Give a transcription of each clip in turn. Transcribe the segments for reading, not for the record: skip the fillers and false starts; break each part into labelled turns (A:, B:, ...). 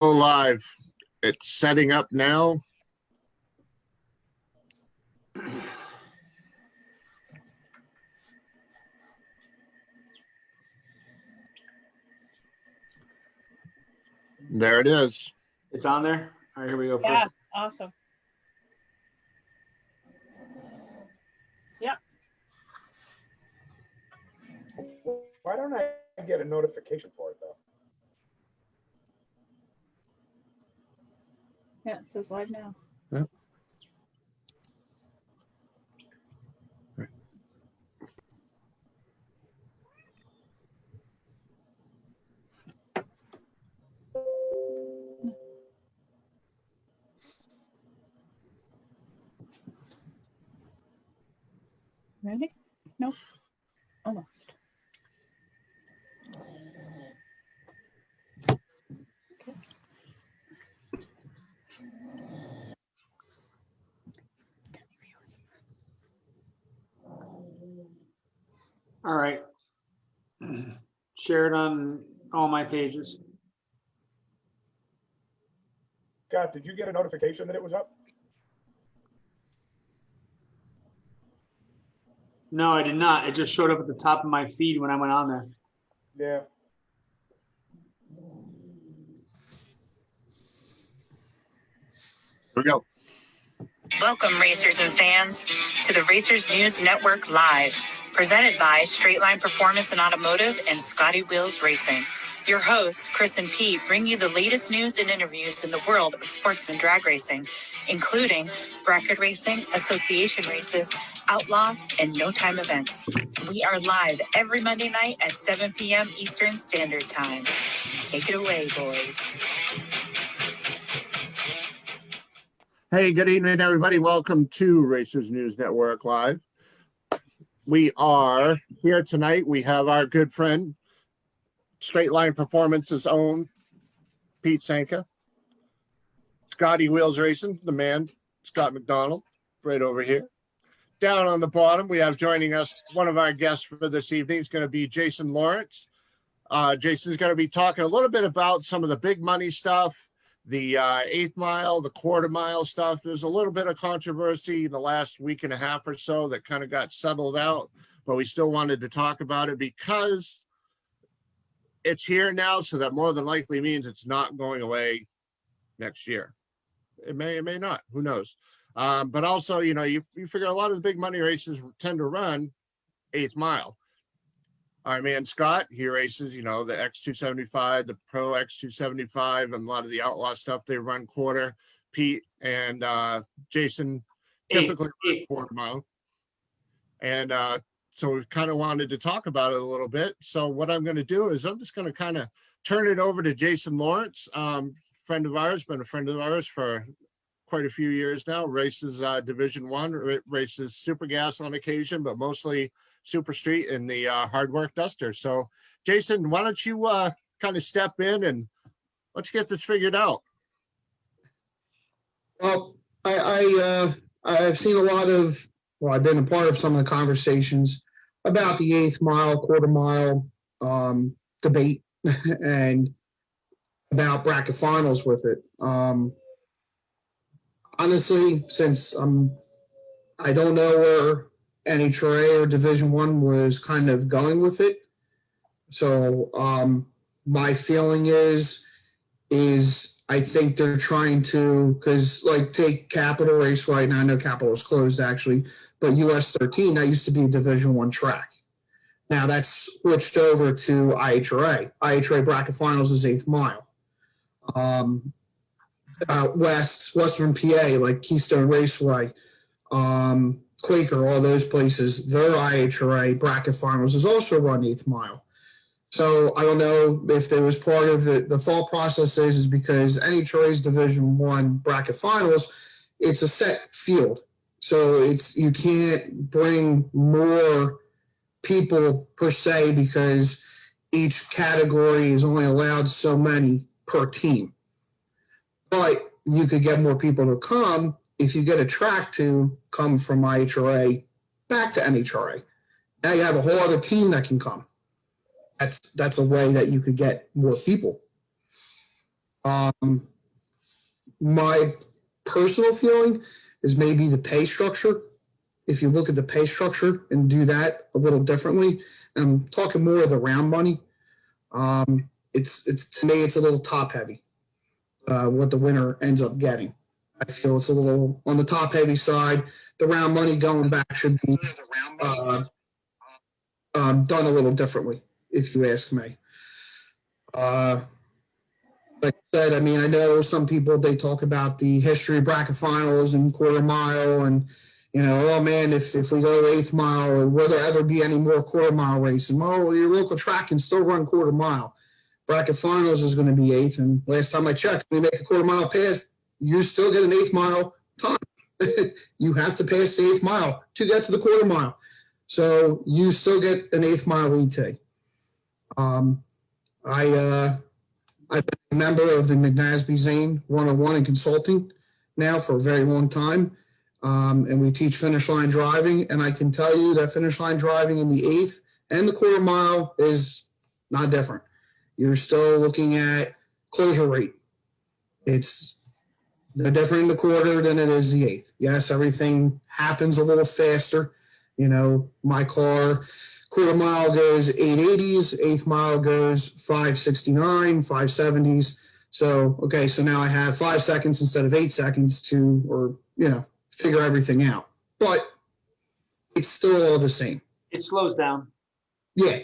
A: Live. It's setting up now. There it is.
B: It's on there. All right, here we go.
C: Yeah, awesome. Yeah.
D: Why don't I get a notification for it though?
C: Yeah, it says live now.
A: Yeah.
C: Ready? Nope. Almost.
B: All right. Share it on all my pages.
D: Scott, did you get a notification that it was up?
B: No, I did not. It just showed up at the top of my feed when I went on there.
D: Yeah.
A: Here we go.
E: Welcome, racers and fans, to the Racers News Network Live, presented by Straight Line Performance and Automotive and Scotty Wheels Racing. Your hosts, Chris and Pete, bring you the latest news and interviews in the world of sportsman drag racing, including bracket racing, association races, outlaw, and no-time events. We are live every Monday night at 7 p.m. Eastern Standard Time. Take it away, boys.
A: Hey, good evening, everybody. Welcome to Racers News Network Live. We are here tonight. We have our good friend, Straight Line Performance's own Pete Sanka, Scotty Wheels Racing, the man, Scott McDonald, right over here. Down on the bottom, we have joining us one of our guests for this evening. It's going to be Jason Lawrence. Jason's going to be talking a little bit about some of the big money stuff, the 8th mile, the quarter mile stuff. There's a little bit of controversy in the last week and a half or so that kind of got settled out, but we still wanted to talk about it because it's here now, so that more than likely means it's not going away next year. It may not, who knows? But also, you know, you figure a lot of the big money races tend to run 8th mile. Our man Scott, he races, you know, the X275, the Pro X275, and a lot of the outlaw stuff, they run quarter. Pete and Jason typically run quarter mile. And so we kind of wanted to talk about it a little bit. So what I'm going to do is I'm just going to kind of turn it over to Jason Lawrence, friend of ours, been a friend of ours for quite a few years now, races Division I, races Super Gas on occasion, but mostly Super Street and the Hard Work Duster. So Jason, why don't you kind of step in and let's get this figured out.
F: Well, I've seen a lot of, well, I've been a part of some of the conversations about the 8th mile, quarter mile debate and about bracket finals with it. Honestly, since I don't know where NHRA or Division I was kind of going with it. So my feeling is I think they're trying to, because like take Capital Raceway, and I know Capital is closed actually, but US 13, that used to be a Division I track. Now that's switched over to IHRA. IHRA bracket finals is 8th mile. Western PA, like Keystone Raceway, Quaker, all those places, their IHRA bracket finals is also run 8th mile. So I don't know if there was part of the thought process is because NHRA's Division I bracket finals, it's a set field. So you can't bring more people per se because each category is only allowed so many per team. But you could get more people to come if you get a track to come from IHRA back to NHRA. Now you have a whole other team that can come. That's a way that you could get more people. My personal feeling is maybe the pay structure. If you look at the pay structure and do that a little differently, and I'm talking more of the round money, it's to me it's a little top heavy. What the winner ends up getting, I feel it's a little on the top heavy side. The round money going back should be done a little differently, if you ask me. Like I said, I mean, I know some people, they talk about the history of bracket finals and quarter mile and, you know, oh man, if we go 8th mile, or will there ever be any more quarter mile racing? Well, your local track can still run quarter mile. Bracket finals is going to be 8th. And last time I checked, when you make a quarter mile pass, you still get an 8th mile time. You have to pass the 8th mile to get to the quarter mile. So you still get an 8th mile ET. I've been a member of the McNasby Zane 101 in consulting now for a very long time. And we teach finish line driving. And I can tell you that finish line driving in the 8th and the quarter mile is not different. You're still looking at closure rate. It's no different in the quarter than it is the 8th. Yes, everything happens a little faster. You know, my car, quarter mile goes 880s, 8th mile goes 569, 570s. So, okay, so now I have 5 seconds instead of 8 seconds to, or, you know, figure everything out. But it's still all the same.
B: It slows down.
F: Yeah,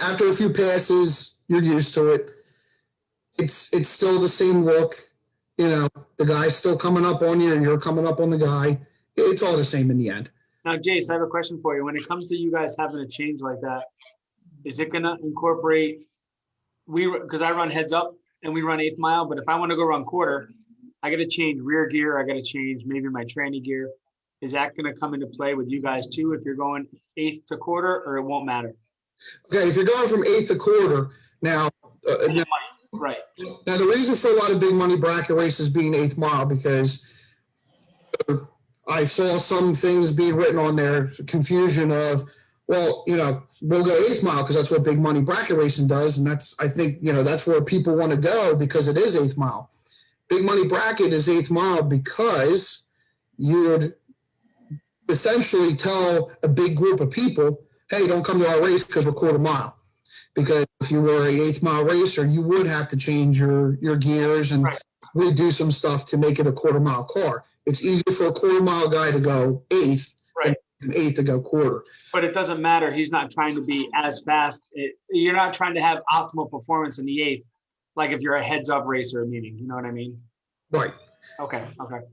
F: after a few passes, you're used to it. It's still the same look. You know, the guy's still coming up on you, and you're coming up on the guy. It's all the same in the end.
B: Now, Jace, I have a question for you. When it comes to you guys having a change like that, is it going to incorporate, because I run heads up and we run 8th mile, but if I want to go run quarter, I got to change rear gear. I got to change maybe my tranny gear. Is that going to come into play with you guys too, if you're going 8th to quarter, or it won't matter?
F: Okay, if you're going from 8th to quarter, now,
B: Right.
F: Now, the reason for a lot of big money bracket races being 8th mile, because I saw some things being written on there, confusion of, well, you know, we'll go 8th mile because that's what big money bracket racing does. And that's, I think, you know, that's where people want to go because it is 8th mile. Big money bracket is 8th mile because you would essentially tell a big group of people, hey, don't come to our race because we're quarter mile. Because if you were a 8th mile racer, you would have to change your gears and redo some stuff to make it a quarter mile car. It's easier for a quarter mile guy to go 8th than an 8th to go quarter.
B: But it doesn't matter. He's not trying to be as fast. You're not trying to have optimal performance in the 8th, like if you're a heads up racer, meaning, you know what I mean?
F: Right.
B: Okay.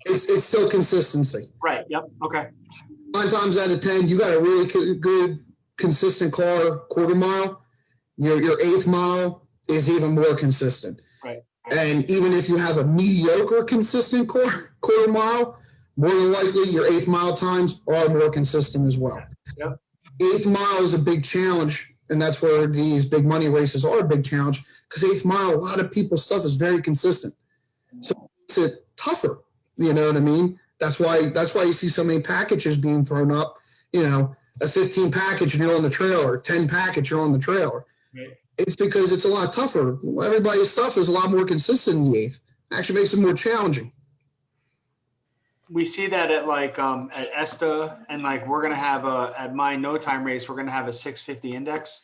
F: It's still consistency.
B: Right. Yep. Okay.
F: 9 times out of 10, you got a really good, consistent car, quarter mile. Your 8th mile is even more consistent.
B: Right.
F: And even if you have a mediocre consistent quarter mile, more than likely your 8th mile times are more consistent as well.
B: Yep.
F: 8th mile is a big challenge, and that's where these big money races are a big challenge, because 8th mile, a lot of people's stuff is very consistent. So it makes it tougher, you know what I mean? That's why you see so many packages being thrown up, you know, a 15 package and you're on the trailer, 10 package, you're on the trailer.
B: Right.
F: It's because it's a lot tougher. Everybody's stuff is a lot more consistent in the 8th. It actually makes it more challenging.
B: We see that at at ESTA, and like we're gonna have at my no time race, we're gonna have a 650 index,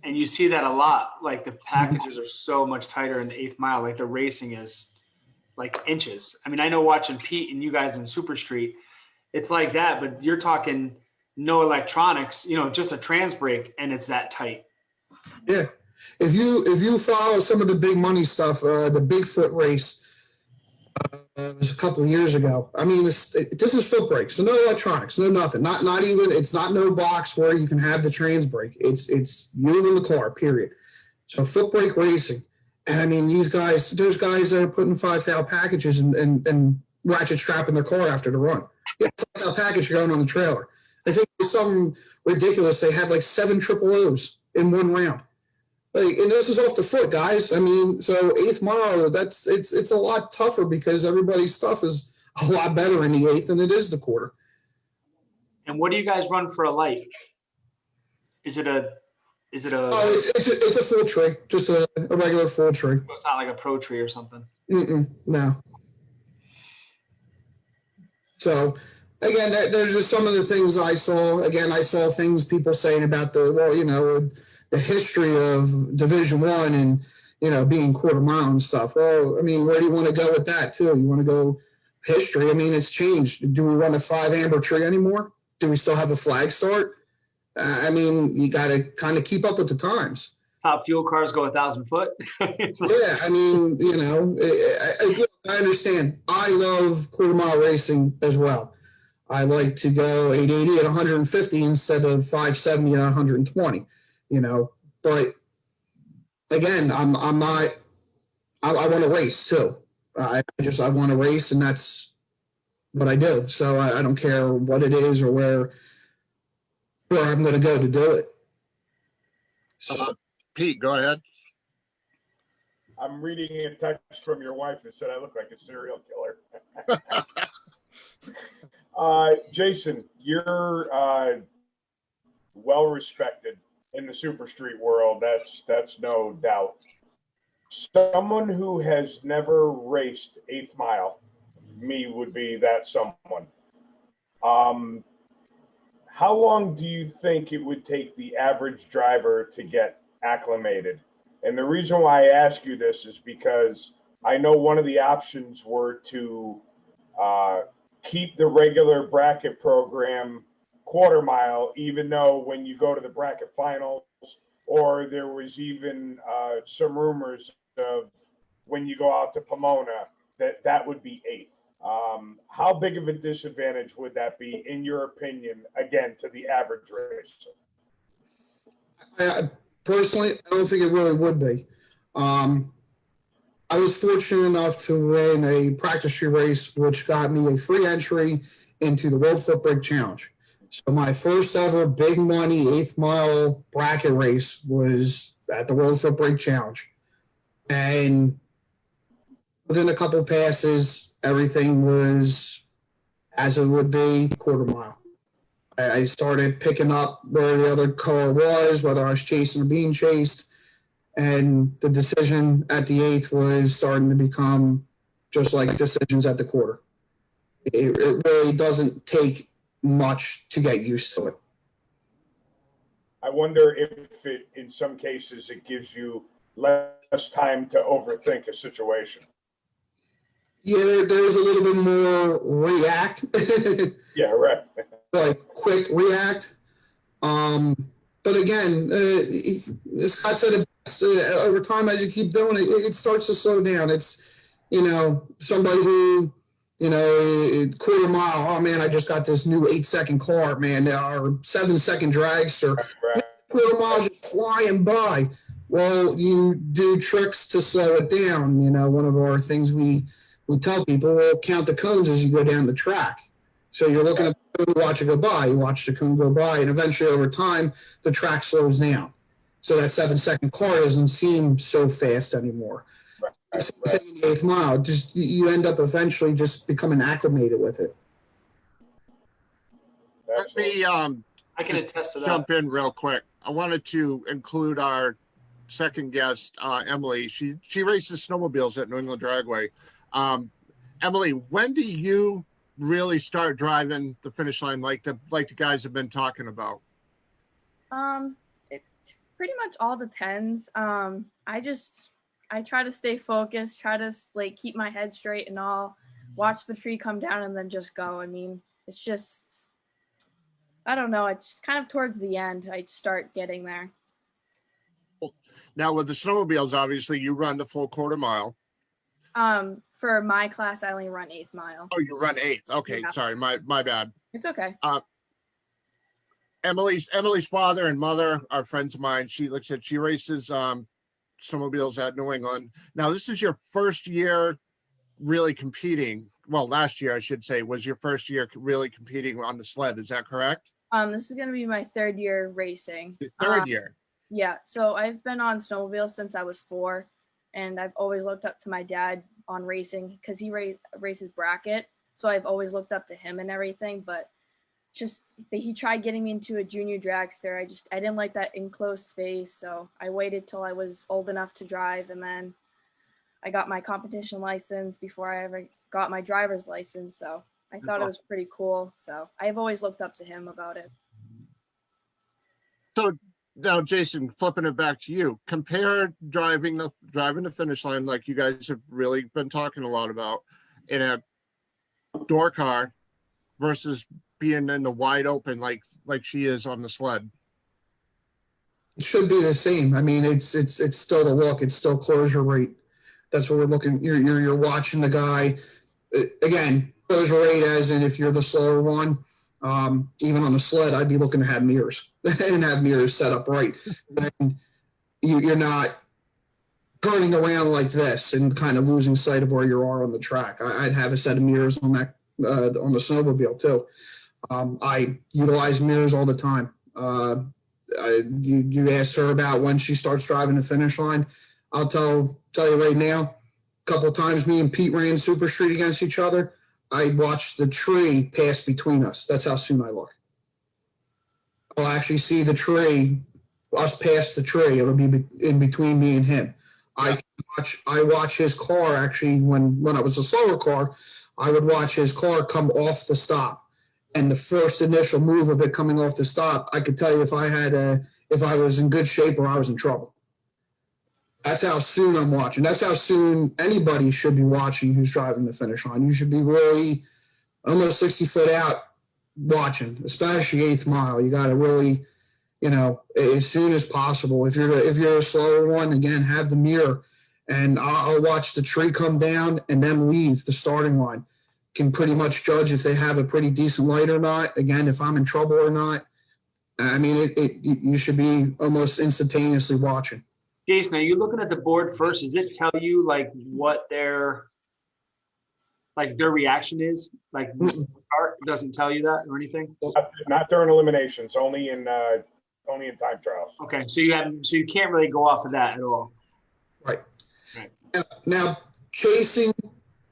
B: and you see that a lot. Like the packages are so much tighter in the 8th mile. Like the racing is like inches. I mean, I know watching Pete and you guys in Super Street, it's like that, but you're talking no electronics, you know, just a trans brake, and it's that tight.
F: Yeah. If you follow some of the big money stuff, the Bigfoot race was a couple of years ago. I mean, this is foot brakes, so no electronics, no nothing. Not even, it's not no box where you can have the trans brake. It's you in the car, period. So foot brake racing. And I mean, there's guys that are putting 5,000 packages and ratchet strapping their car after the run. Yeah, 5,000 package going on the trailer. I think it was something ridiculous. They had like 7 triple O's in one round. Like, and this is off the foot, guys. I mean, so 8th mile, it's a lot tougher because everybody's stuff is a lot better in the 8th than it is the quarter.
B: And what do you guys run for a light? Is it a Is it a?
F: Oh, it's a full tree, just a regular full tree.
B: It's not like a pro tree or something.
F: No. So again, there's just some of the things I saw. Again, I saw things people saying about the history of Division One and being quarter mile and stuff. Well, I mean, where do you want to go with that too? You want to go history? I mean, it's changed. Do we run a 5 amber tree anymore? Do we still have a flag start? I mean, you got to kind of keep up with the times.
B: Top fuel cars go 1,000 foot.
F: Yeah, I mean, I understand. I love quarter mile racing as well. I like to go 880 at 150 instead of 570 at 120. But again, I'm not. I want to race too. I want to race, and that's what I do. So I don't care what it is or where I'm going to go to do it. So,
A: Pete, go ahead.
D: I'm reading a text from your wife that said I look like a serial killer. Jason, you're well respected in the super street world. That's no doubt. Someone who has never raced 8th mile, me would be that someone. How long do you think it would take the average driver to get acclimated? And the reason why I ask you this is because I know one of the options were to keep the regular bracket program quarter mile, even though when you go to the bracket finals, or there was even some rumors of when you go out to Pomona that would be 8th. How big of a disadvantage would that be, in your opinion, again, to the average racer?
F: Personally, I don't think it really would be. I was fortunate enough to win a practice tree race, which got me a free entry into the World Foot Brake Challenge. So my first ever big money 8th mile bracket race was at the World Foot Brake Challenge. And within a couple passes, everything was as it would be, quarter mile. I started picking up where the other car was, whether I was chasing or being chased. And the decision at the 8th was starting to become just like decisions at the quarter. It really doesn't take much to get used to it.
D: I wonder if it, in some cases, it gives you less time to overthink a situation.
F: Yeah, there's a little bit more react.
D: Yeah, right.
F: Like quick react. But again, Scott said it best, over time as you keep doing it, it starts to slow down. It's, somebody who, quarter mile, oh man, I just got this new 8-second car, man, or 7-second dragster.
D: Right.
F: Quarter miles just flying by. Well, you do tricks to slow it down. One of our things we tell people, well, count the cones as you go down the track. So you're looking at the cone, you watch it go by, you watch the cone go by, and eventually over time, the track slows down. So that 7-second car doesn't seem so fast anymore.
D: Right.
F: Same thing in the 8th mile, just you end up eventually just becoming acclimated with it.
A: Let me
B: I can attest to that.
A: jump in real quick. I wanted to include our second guest, Emilee. She races snowmobiles at New England Dragway. Emilee, when do you really start driving the finish line like the guys have been talking about?
G: It pretty much all depends. I try to stay focused, try to keep my head straight and all, watch the tree come down and then just go. I mean, it's just, I don't know, it's kind of towards the end I start getting there.
A: Now with the snowmobiles, obviously you run the full quarter mile.
G: For my class, I only run 8th mile.
A: Oh, you run 8th. Okay, yeah. Sorry, my bad.
G: It's okay.
A: Emilee's father and mother are friends of mine. She races snowmobiles at New England. Now, this is your first year really competing. Well, last year, I should say, was your first year really competing on the sled. Is that correct?
G: This is going to be my 3rd year racing.
A: The 3rd year?
G: Yeah. So I've been on snowmobiles since I was 4, and I've always looked up to my dad on racing because he races bracket. So I've always looked up to him and everything. But just he tried getting me into a junior dragster. I didn't like that enclosed space, so I waited till I was old enough to drive, and then I got my competition license before I ever got my driver's license. So I thought it was pretty cool. So I've always looked up to him about it.
A: So now, Jason, flipping it back to you, compare driving the finish line, like you guys have really been talking a lot about, in a door car versus being in the wide open like she is on the sled.
F: It should be the same. I mean, it's still the look. It's still closure rate. That's what we're looking. You're watching the guy. Again, closure rate as in if you're the slower one. Even on the sled, I'd be looking to have mirrors and have mirrors set up right. And you're not turning around like this and kind of losing sight of where you are on the track. I'd have a set of mirrors on that on the snowmobile too. I utilize mirrors all the time. You asked her about when she starts driving the finish line. I'll tell you right now, a couple of times me and Pete ran Super Street against each other. I watched the tree pass between us. That's how soon I look. I'll actually see the tree, us pass the tree. It'll be in between me and him. I watch his car actually when I was a slower car, I would watch his car come off the stop. And the first initial move of it coming off the stop, I could tell you if I was in good shape or I was in trouble. That's how soon I'm watching. That's how soon anybody should be watching who's driving the finish line. You should be really almost 60 foot out watching, especially 8th mile. You got to really, as soon as possible. If you're a slower one, again, have the mirror, and I'll watch the tree come down and then leave the starting line. Can pretty much judge if they have a pretty decent light or not. Again, if I'm in trouble or not. I mean, you should be almost instantaneously watching.
B: Jason, are you looking at the board first? Does it tell you like what their reaction is? Like art doesn't tell you that or anything?
D: Not during eliminations, only in time trials.
B: Okay, so you can't really go off of that at all.
F: Right. Now chasing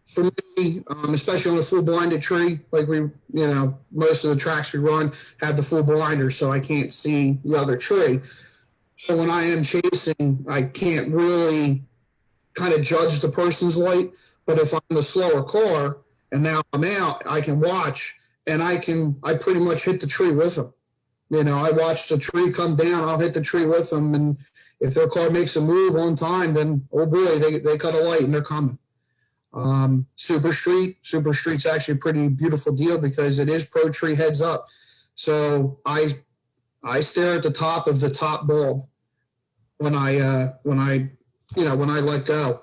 F: for me, especially on a full blinded tree, like most of the tracks we run have the full blinder, so I can't see the other tree. So when I am chasing, I can't really kind of judge the person's light. But if I'm the slower car and now I'm out, I can watch and I pretty much hit the tree with them. I watch the tree come down, I'll hit the tree with them. And if their car makes a move on time, then, oh boy, they cut a light and they're coming. Super Street's actually a pretty beautiful deal because it is pro tree heads up. So I stare at the top of the top bulb when I let go,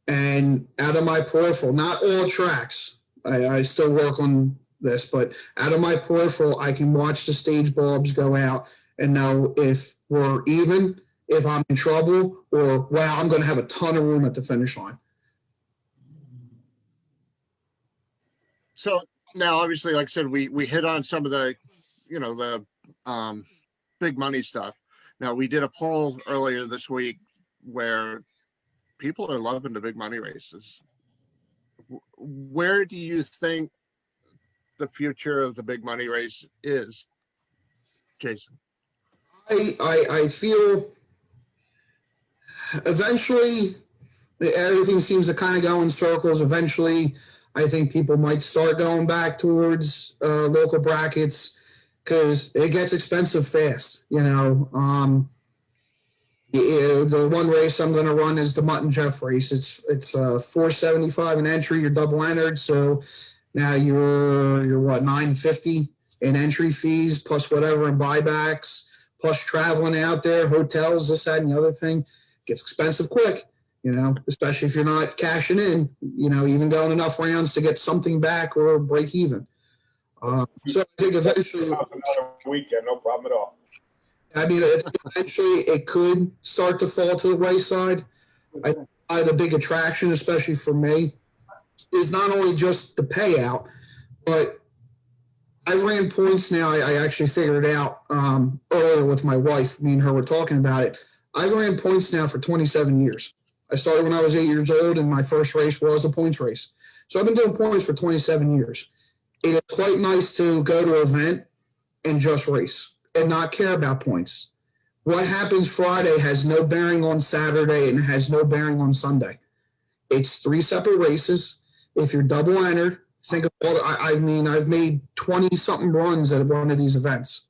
F: and out of my peripheral, not all tracks. I still work on this, but out of my peripheral, I can watch the stage bulbs go out and know if we're even, if I'm in trouble, or wow, I'm going to have a ton of room at the finish line.
A: So now, obviously, like I said, we hit on some of the, big money stuff. Now, we did a poll earlier this week where people are loving the big money races. Where do you think the future of the big money race is, Jason?
F: I feel eventually everything seems to kind of go in circles. Eventually, I think people might start going back towards local brackets because it gets expensive fast. The one race I'm going to run is the Mutt and Jeff race. It's $475 an entry. You're double entered, so now you're what, $950 in entry fees plus whatever in buybacks plus traveling out there, hotels, this, that, and the other thing. It gets expensive quick. Especially if you're not cashing in, even going enough rounds to get something back or break even. So I think eventually,
D: Another weekend, no problem at all.
F: I mean, eventually it could start to fall to the wayside. I think the big attraction, especially for me, is not only just the payout, but I ran points now. I actually figured it out earlier with my wife. Me and her were talking about it. I've ran points now for 27 years. I started when I was 8 years old, and my first race was a points race. So I've been doing points for 27 years. It is quite nice to go to an event and just race and not care about points. What happens Friday has no bearing on Saturday and has no bearing on Sunday. It's 3 separate races. If you're double entered, think of all. I've made 20-something runs at one of these events.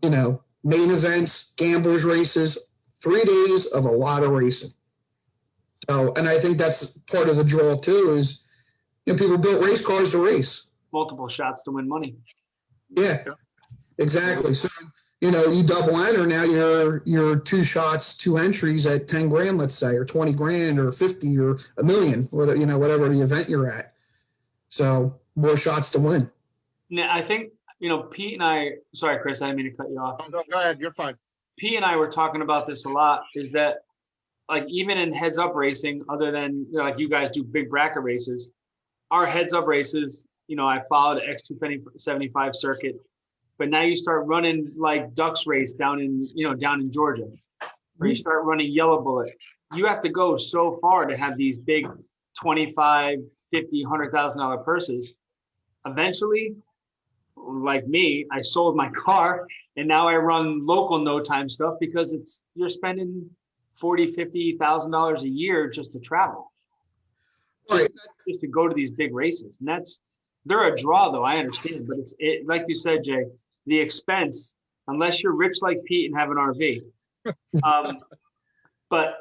F: You know, main events, gamblers races, 3 days of a lot of racing. So, and I think that's part of the draw too. Is people built race cars to race.
B: Multiple shots to win money.
F: Yeah, exactly. So you double enter, now you're 2 shots, 2 entries at 10 grand, let's say, or 20 grand, or 50, or $1 million, whatever the event you're at. So more shots to win.
B: Now, I think Pete and I. Sorry, Chris, I didn't mean to cut you off.
A: Oh, no, go ahead. You're fine.
B: Pete and I were talking about this a lot. Is that like even in heads up racing, other than like you guys do big bracket races, our heads up races. I followed the X275 circuit, but now you start running like Ducks race down in Georgia, or you start running Yellow Bullet. You have to go so far to have these big $25, $50, $100,000 purses. Eventually, like me, I sold my car and now I run local no time stuff because you're spending $40,000, $50,000 a year just to travel, just to go to these big races. And they're a draw though, I understand, but it's like you said, Jay, the expense, unless you're rich like Pete and have an RV. But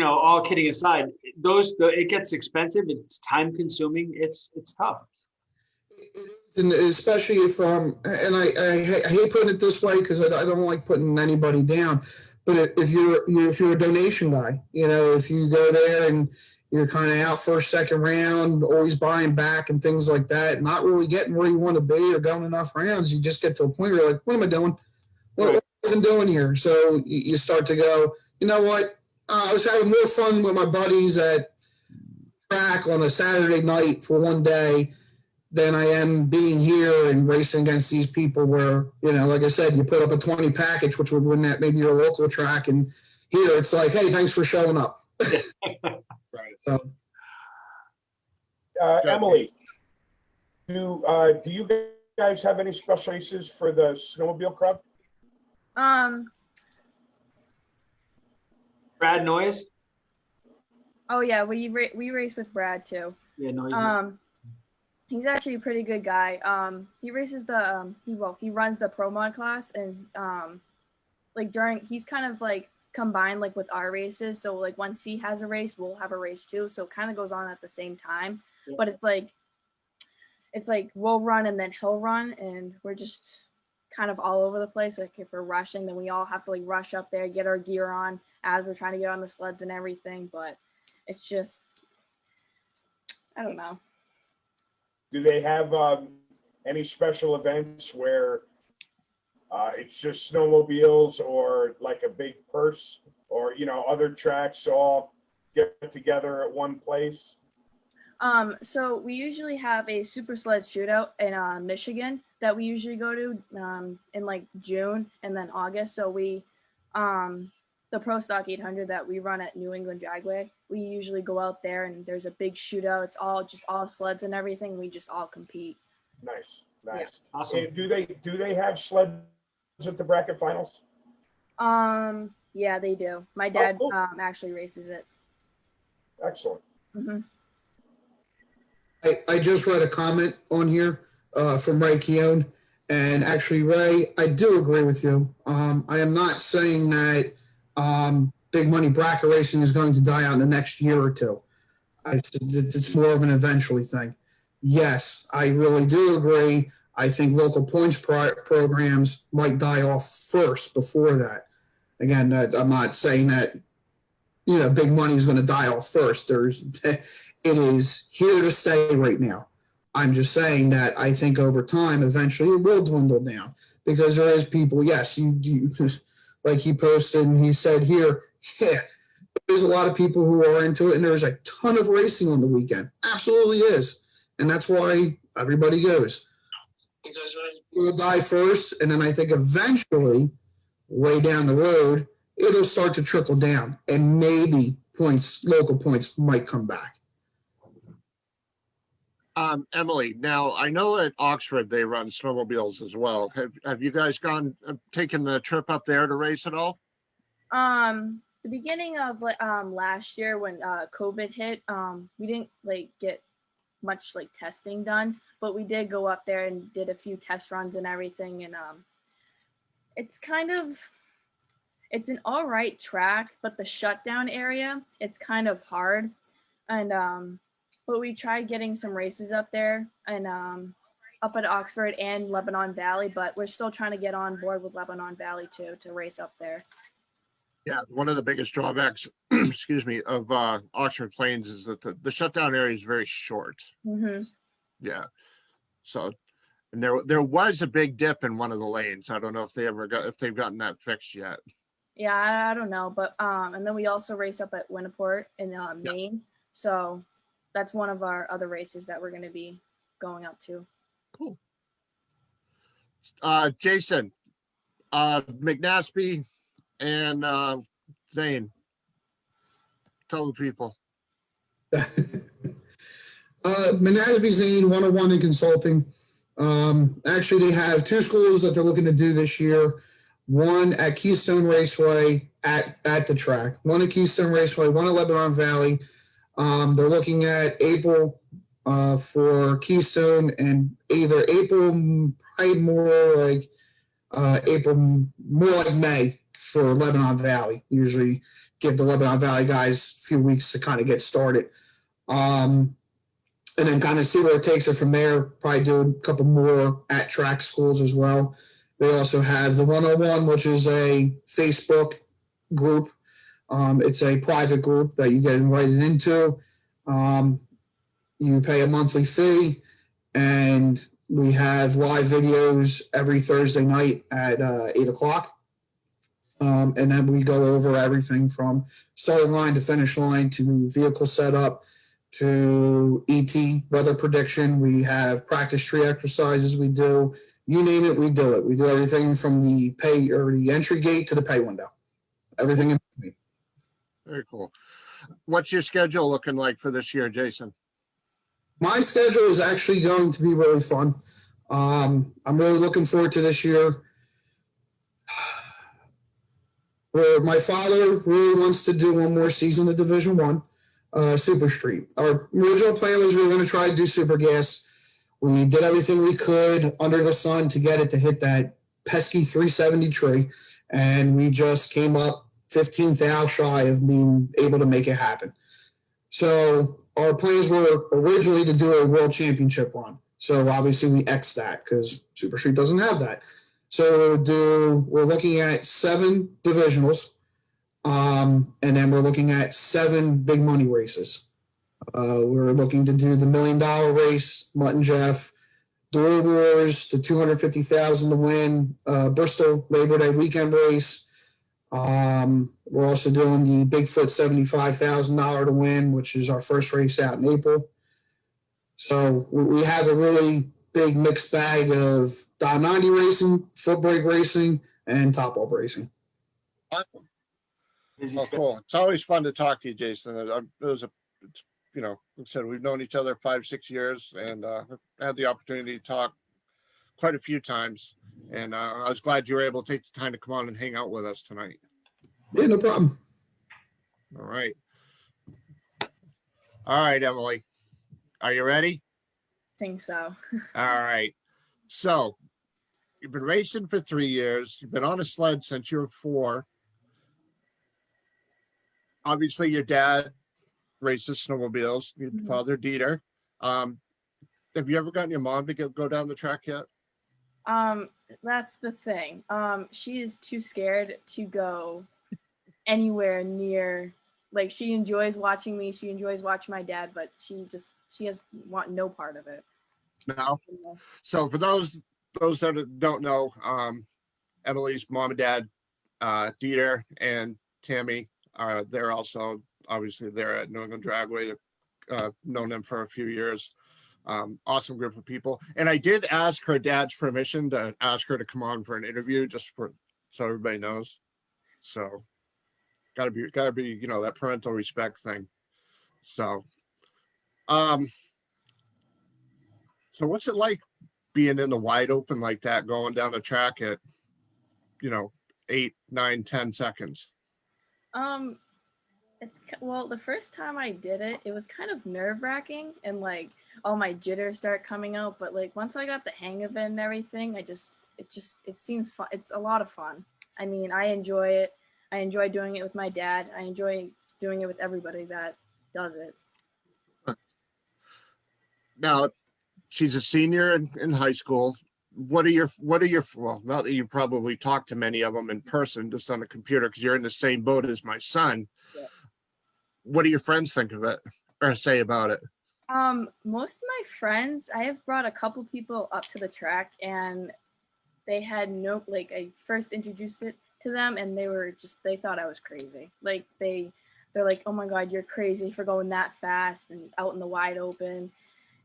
B: all kidding aside, it gets expensive. It's time consuming. It's tough.
F: And especially if and I hate putting it this way because I don't like putting anybody down, but if you're a donation guy, if you go there and you're kind of out first, second round, always buying back and things like that, not really getting where you want to be or going enough rounds, you just get to a point where you're like, what am I doing? What am I even doing here? So you start to go, you know what? I was having more fun with my buddies at track on a Saturday night for one day than I am being here and racing against these people where, like I said, you put up a 20 package, which would win at maybe your local track. And here it's like, hey, thanks for showing up.
A: Right.
F: So,
D: Emilee, do you guys have any special races for the snowmobile club?
B: Brad Noyes?
G: Oh yeah, we race with Brad too.
B: Yeah, Noyes.
G: He's actually a pretty good guy. He races he runs the pro mod class, and he's kind of like combined like with our races. So like once he has a race, we'll have a race too. So it kind of goes on at the same time. Yeah. But it's like we'll run and then he'll run, and we're just kind of all over the place. Like if we're rushing, then we all have to like rush up there, get our gear on as we're trying to get on the sleds and everything. But it's just, I don't know.
D: Do they have any special events where it's just snowmobiles or like a big purse or, other tracks all get together at one place?
G: So we usually have a super sled shootout in Michigan that we usually go to in like June and then August. So we, the Pro Stock 800 that we run at New England Dragway, we usually go out there and there's a big shootout. It's all sleds and everything. We just all compete.
D: Nice.
G: Yeah.
B: Awesome.
D: And do they have sleds at the bracket finals?
G: Yeah, they do. My dad
D: cool.
G: Actually races it.
D: Excellent.
G: Mm-hmm.
F: I just read a comment on here from Ray Keown, and actually, Ray, I do agree with you. I am not saying that big money bracket racing is going to die out in the next year or two. It's more of an eventually thing. Yes, I really do agree. I think local points programs might die off first before that. Again, I'm not saying that big money is going to die off first. It is here to stay right now. I'm just saying that I think over time, eventually it will dwindle down because there is people, yes, you like he posted and he said here, yeah, there's a lot of people who are into it and there's a ton of racing on the weekend. Absolutely is. And that's why everybody goes. Because it will die first. And then I think eventually, way down the road, it'll start to trickle down and maybe local points might come back.
A: Emilee, now I know at Oxford they run snowmobiles as well. Have you guys taken the trip up there to race at all?
G: The beginning of last year when COVID hit, we didn't get much testing done, but we did go up there and did a few test runs and everything. And it's an all right track, but the shutdown area, it's kind of hard. And but we tried getting some races up there and up at Oxford and Lebanon Valley, but we're still trying to get on board with Lebanon Valley too to race up there.
A: Yeah, one of the biggest drawbacks, excuse me, of Oxford Plains is that the shutdown area is very short.
G: Mm-hmm.
A: Yeah. So, and there was a big dip in one of the lanes. I don't know if they've gotten that fixed yet.
G: Yeah, I don't know, but and then we also race up at Winniport in Maine, so that's one of our other races that we're going to be going up to.
A: Cool. Jason, McNaspy, and Zane, tell the people.
F: Manasby Zane 101 in consulting. Actually, they have two schools that they're looking to do this year. One at Keystone Raceway at the track. One at Keystone Raceway, one at Lebanon Valley. They're looking at April for Keystone, and either April, probably more like April, more like May for Lebanon Valley. Usually give the Lebanon Valley guys a few weeks to kind of get started. And then kind of see where it takes it from there. Probably do a couple more at track schools as well. They also have the 101, which is a Facebook group. It's a private group that you get invited into. You pay a monthly fee, and we have live videos every Thursday night at 8 o'clock. And then we go over everything from starting line to finish line to vehicle setup to ET weather prediction. We have practice tree exercises we do. You name it, we do it. We do everything from the pay or the entry gate to the pay window. Everything in between.
A: Very cool. What's your schedule looking like for this year, Jason?
F: My schedule is actually going to be really fun. I'm really looking forward to this year. Where my father really wants to do one more season of Division One, Super Street. Our original plan was we were going to try to do Super Gas. We did everything we could under the sun to get it to hit that pesky 370 tree, and we just came up 15th thou shy of being able to make it happen. So our plans were originally to do a World Championship run. So obviously we X'd that because Super Street doesn't have that. So we're looking at 7 divisionals, and then we're looking at 7 big money races. We're looking to do the $1 million race, Mutt and Jeff, Door Wars, the $250,000 to win, Bristol Labor Day weekend race. We're also doing the Bigfoot $75,000 to win, which is our first race out in April. So we have a really big mixed bag of Dial 90 racing, foot brake racing, and top up racing.
A: Awesome. Oh, cool. It's always fun to talk to you, Jason. Like I said, we've known each other 5-6 years, and had the opportunity to talk quite a few times. And I was glad you were able to take the time to come on and hang out with us tonight.
F: Yeah, no problem.
A: All right. All right, Emilee. Are you ready?
G: Think so.
A: All right. So you've been racing for 3 years. You've been on a sled since you were 4. Obviously, your dad races snowmobiles. Your father, Dieter. Have you ever gotten your mom to go down the track yet?
G: That's the thing. She is too scared to go anywhere near. Like, she enjoys watching me. She enjoys watching my dad, but she has want no part of it.
A: No. So for those that don't know, Emilee's mom and dad, Dieter and Tammy, they're also obviously they're at New England Dragway. Known them for a few years. Awesome group of people. And I did ask her dad's permission to ask her to come on for an interview, just so everybody knows. So gotta be that parental respect thing. So So what's it like being in the wide open like that, going down the track at, 8, 9, 10 seconds?
G: Well, the first time I did it, it was kind of nerve-wracking and like all my jitters start coming out, but like once I got the hang of it and everything, it seems fun. It's a lot of fun. I mean, I enjoy it. I enjoy doing it with my dad. I enjoy doing it with everybody that does it.
A: Now, she's a senior in high school. What are your, well, not that you probably talk to many of them in person, just on the computer, because you're in the same boat as my son.
G: Yeah.
A: What do your friends think of it or say about it?
G: Most of my friends, I have brought a couple people up to the track, and they had no, like, I first introduced it to them and they thought I was crazy. Like they're like, oh my God, you're crazy for going that fast and out in the wide open.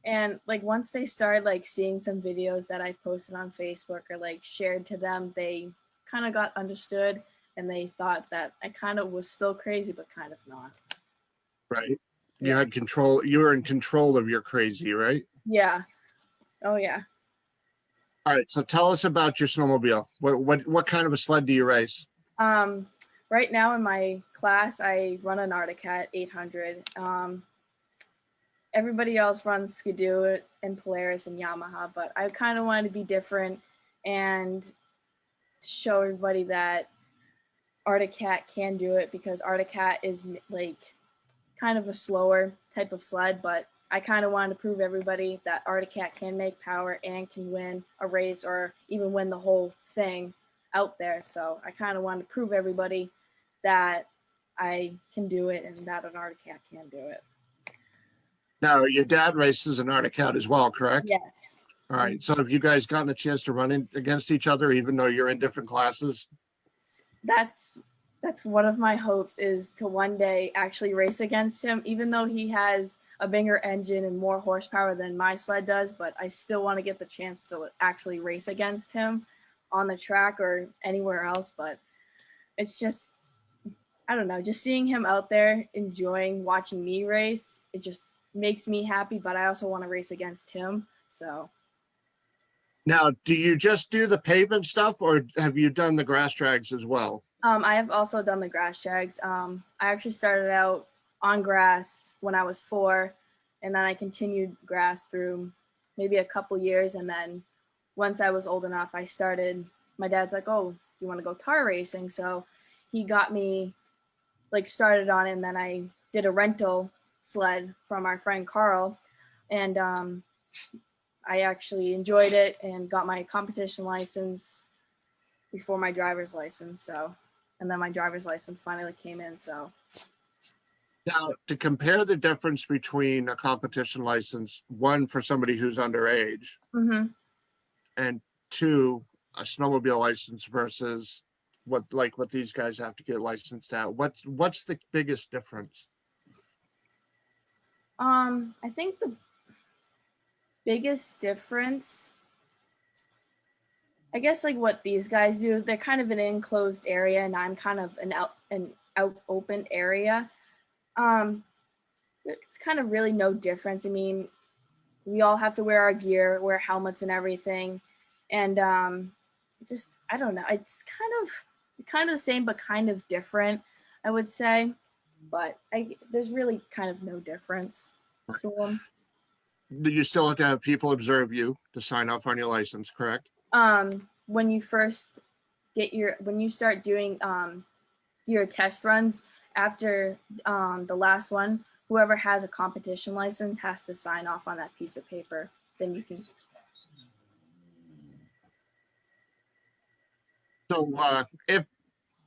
G: And like once they started like seeing some videos that I posted on Facebook or like shared to them, they kind of got understood and they thought that I kind of was still crazy, but kind of not.
A: Right. You
G: Yeah.
A: had control. You were in control of your crazy, right?
G: Yeah. Oh yeah.
A: All right. So tell us about your snowmobile. What kind of a sled do you race?
G: Right now in my class, I run an Arctic Cat 800. Everybody else runs Skidoo and Polaris and Yamaha, but I kind of wanted to be different and show everybody that Arctic Cat can do it, because Arctic Cat is like kind of a slower type of sled, but I kind of wanted to prove everybody that Arctic Cat can make power and can win a race or even win the whole thing out there. So I kind of wanted to prove everybody that I can do it and that an Arctic Cat can do it.
A: Now, your dad races an Arctic Cat as well, correct?
G: Yes.
A: All right. So have you guys gotten a chance to run in against each other, even though you're in different classes?
G: That's one of my hopes, is to one day actually race against him, even though he has a bigger engine and more horsepower than my sled does. But I still want to get the chance to actually race against him on the track or anywhere else. But it's just, I don't know, just seeing him out there enjoying watching me race, it just makes me happy, but I also want to race against him. So
A: Now, do you just do the pavement stuff, or have you done the grass drags as well?
G: I have also done the grass drags. I actually started out on grass when I was 4, and then I continued grass through maybe a couple years. And then once I was old enough, my dad's like, oh, do you want to go tar racing? So he got me like started on it, and then I did a rental sled from our friend Carl, and I actually enjoyed it and got my competition license before my driver's license. So, and then my driver's license finally came in. So
A: Now, to compare the difference between a competition license, one for somebody who's underage, and 2, a snowmobile license versus what these guys have to get licensed at, what's the biggest difference?
G: I think the biggest difference, I guess, like what these guys do, they're kind of an enclosed area and I'm kind of an out open area. It's kind of really no difference. I mean, we all have to wear our gear, wear helmets and everything. And just, I don't know, it's kind of the same, but kind of different, I would say. But there's really kind of no difference to them.
A: You still have to have people observe you to sign off on your license, correct?
G: When you first when you start doing your test runs after the last one, whoever has a competition license has to sign off on that piece of paper. Then you can.
A: So if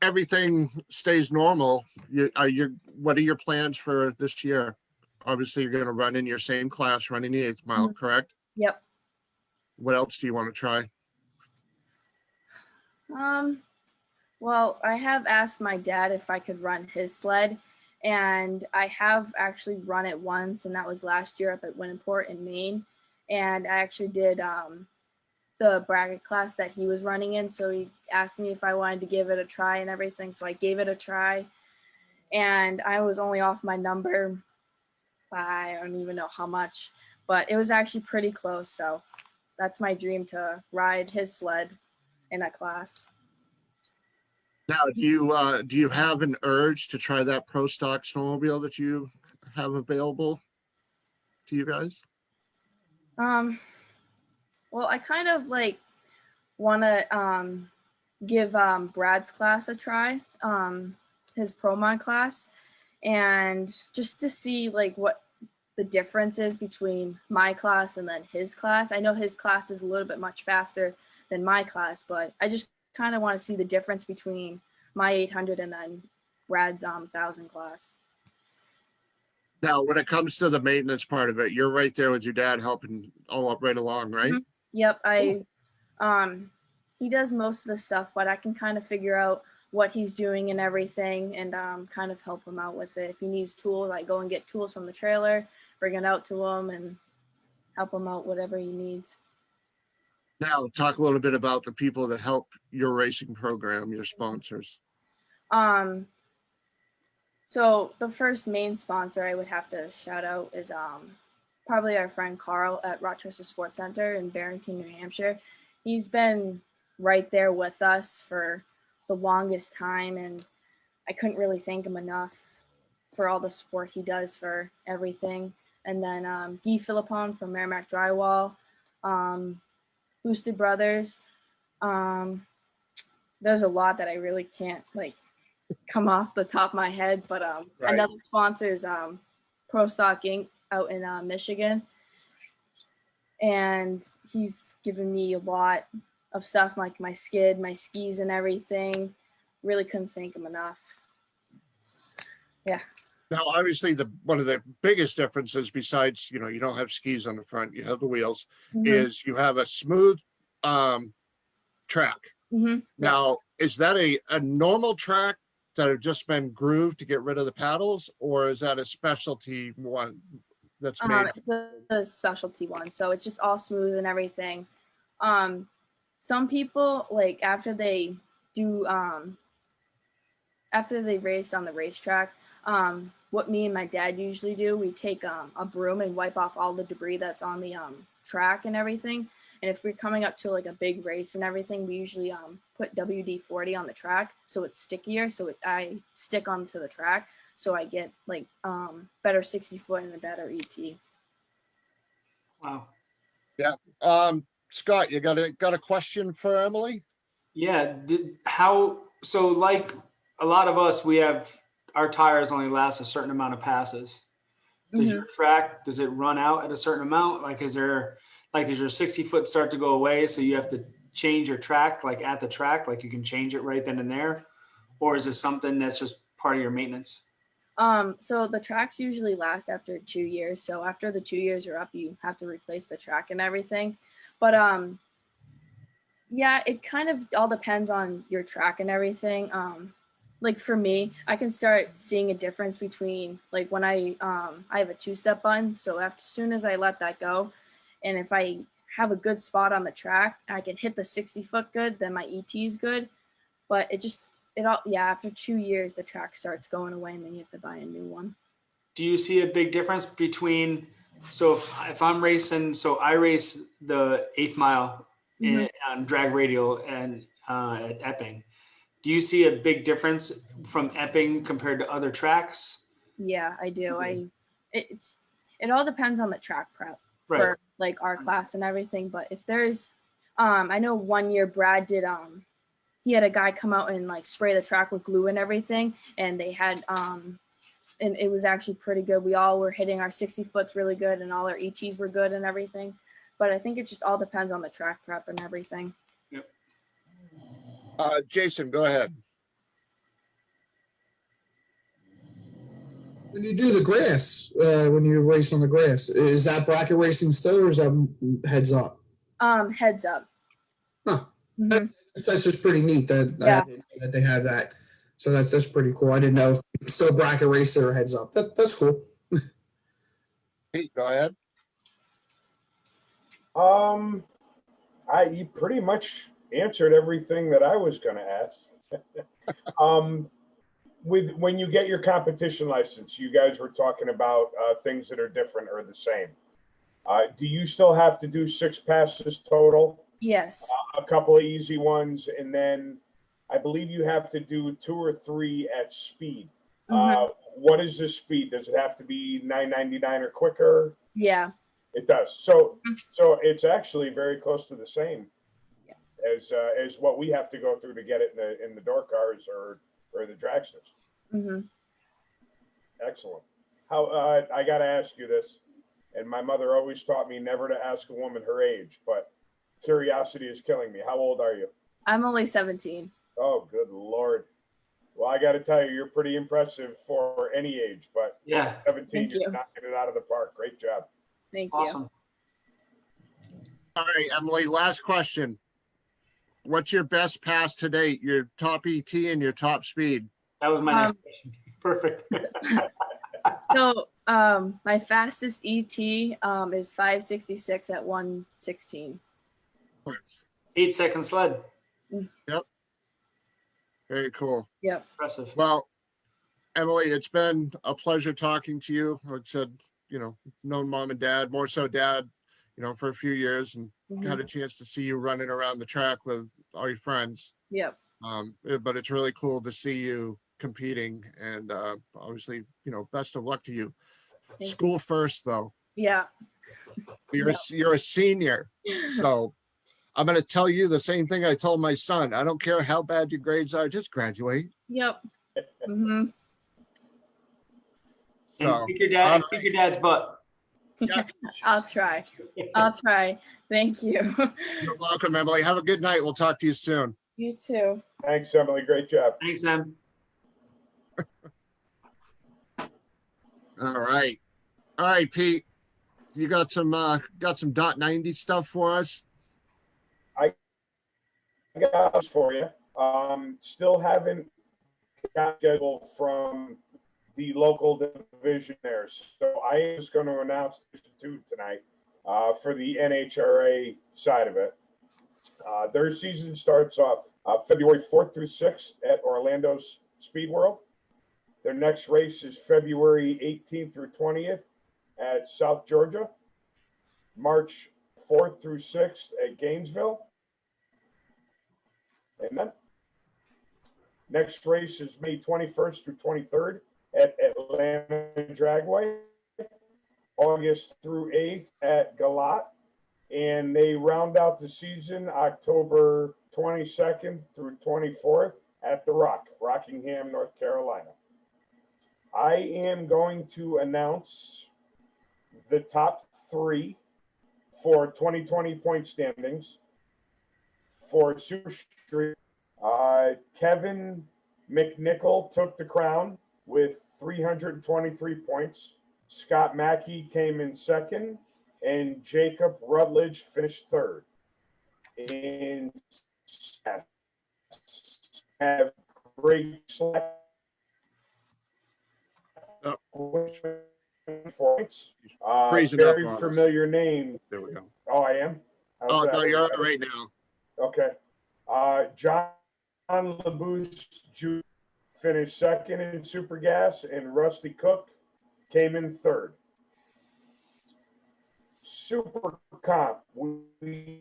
A: everything stays normal, what are your plans for this year? Obviously, you're going to run in your same class, running the 8th mile, correct?
G: Yep.
A: What else do you want to try?
G: Well, I have asked my dad if I could run his sled, and I have actually run it once, and that was last year up at Winniport in Maine. And I actually did the bracket class that he was running in, so he asked me if I wanted to give it a try and everything. So I gave it a try, and I was only off my number by I don't even know how much, but it was actually pretty close. So that's my dream, to ride his sled in a class.
A: Now, do you have an urge to try that pro stock snowmobile that you have available to you guys?
G: Well, I kind of like want to give Brad's class a try, his pro mod class, and just to see like what the difference is between my class and then his class. I know his class is a little bit much faster than my class, but I just kind of want to see the difference between my 800 and then Brad's 1000 class.
A: Now, when it comes to the maintenance part of it, you're right there with your dad helping all up right along, right?
G: Mhm. Yep, he does most of the stuff, but I can kind of figure out what he's doing and everything, and kind of help him out with it. If he needs tools, I go and get tools from the trailer, bring it out to him, and help him out whatever he needs.
A: Now, talk a little bit about the people that help your racing program, your sponsors.
G: So the first main sponsor I would have to shout out is probably our friend Carl at Rochester Sports Center in Barrington, New Hampshire. He's been right there with us for the longest time, and I couldn't really thank him enough for all the support he does for everything. And then Guy Philippon from Merrimack Drywall, Boosted Brothers. There's a lot that I really can't like come off the top of my head, but
A: Right.
G: another sponsor is Pro Stock Inc. out in Michigan, and he's given me a lot of stuff like my skid, my skis, and everything. Really couldn't thank him enough. Yeah.
A: Now, obviously, one of the biggest differences, besides you don't have skis on the front, you have the wheels,
G: Mhm.
A: is you have a smooth track.
G: Mhm.
A: Now, is that a normal track that have just been grooved to get rid of the paddles, or is that a specialty one that's made?
G: It's a specialty one, so it's just all smooth and everything. Some people like after they raced on the racetrack, what me and my dad usually do, we take a broom and wipe off all the debris that's on the track and everything. And if we're coming up to like a big race and everything, we usually put WD-40 on the track so it's stickier, so I stick onto the track, so I get like better 60-foot and a better ET.
B: Wow.
A: Scott, you got a question for Emilee?
B: Yeah. So like a lot of us, we have our tires only last a certain amount of passes. Does your track, does it run out at a certain amount? Like, does your 60-foot start to go away? So you have to change your track, like at the track, like you can change it right then and there? Or is it something that's just part of your maintenance?
G: So the tracks usually last after 2 years. So after the 2 years are up, you have to replace the track and everything. But yeah, it kind of all depends on your track and everything. Like for me, I can start seeing a difference between like when I have a 2-step button. So as soon as I let that go, and if I have a good spot on the track, I can hit the 60-foot good, then my ET is good. But after 2 years, the track starts going away, and then you have to buy a new one.
B: Do you see a big difference between, so if I'm racing, so I race the 8th mile on drag radial and at Epping. Do you see a big difference from Epping compared to other tracks?
G: Yeah, I do. It all depends on the track prep for
B: Right.
G: like our class and everything. But if there's, I know one year Brad did, he had a guy come out and like spray the track with glue and everything, and they had, and it was actually pretty good. We all were hitting our 60-foots really good, and all our ETs were good and everything. But I think it just all depends on the track prep and everything.
B: Yep.
A: Jason, go ahead.
F: When you do the grass, when you race on the grass, is that bracket racing still, or is that heads up?
G: Heads up.
F: Huh.
G: Mhm.
F: That's just pretty neat that,
G: Yeah.
F: that they have that. So that's pretty cool. I didn't know if it's still bracket racer or heads up. That's cool.
A: Pete, go ahead.
D: You pretty much answered everything that I was going to ask. When you get your competition license, you guys were talking about things that are different or the same. Do you still have to do 6 passes total?
G: Yes.
D: A couple of easy ones, and then I believe you have to do 2 or 3 at speed.
G: Mhm.
D: What is the speed? Does it have to be 9.99 or quicker?
G: Yeah.
D: It does. So it's actually very close to the same as what we have to go through to get it in the door cars or the dragsters.
G: Hmm.
D: Excellent. How I got to ask you this, and my mother always taught me never to ask a woman her age, but curiosity is killing me. How old are you?
G: I'm only 17.
D: Oh, good Lord. Well, I got to tell you, you're pretty impressive for any age, but
B: Yeah.
D: 17,
G: Thank
D: you're
G: you.
D: knocking it out of the park. Great job.
G: Thank you.
B: Awesome.
A: All right, Emily, last question. What's your best pass to date? Your top ET and your top speed?
B: That was my next question. Perfect.
G: So my fastest ET is 566 at 116.
B: 8 second sled.
A: Very cool.
G: Yep.
B: Impressive.
A: Well, Emily, it's been a pleasure talking to you. Like I said, known mom and dad, more so dad, for a few years, and got a chance to see you running around the track with all your friends.
G: Yep.
A: But it's really cool to see you competing, and obviously, best of luck to you.
G: Thank
A: School first, though.
G: Yeah.
A: You're a senior, so I'm going to tell you the same thing I told my son. I don't care how bad your grades are, just graduate.
G: Yep. Hmm.
B: And
A: So
B: kick your dad's butt.
A: yeah,
G: I'll try. I'll try. Thank you.
A: you're welcome, Emily. Have a good night. We'll talk to you soon.
G: You too.
D: Thanks, Emily. Great job.
B: Thanks, Em.
A: All right, Pete. You got some .90 stuff for us?
D: I got this for you. Still haven't got scheduled from the local division there. So I was going to announce Division 2 tonight for the NHRA side of it. Their season starts off February 4th through 6th at Orlando's Speed World. Their next race is February 18th through 20th at South Georgia. March 4th through 6th at Gainesville. And then next race is May 21st through 23rd at Atlanta Dragway. August through 8th at Galat. And they round out the season October 22nd through 24th at The Rock, Rockingham, North Carolina. I am going to announce the top 3 for 2020 point standings. For Super Street, Kevin McNichol took the crown with 323 points. Scott Mackey came in second, and Jacob Rutledge finished third. And have great slack points.
A: Freezing
D: Very
A: up on us.
D: familiar name.
A: There we go.
D: Oh, I am? How's
A: Oh
D: that?
A: no, you're all right now.
D: Okay. John LeBouche Jr. finished second in Super Gas, and Rusty Cook came in third. Super Comp, we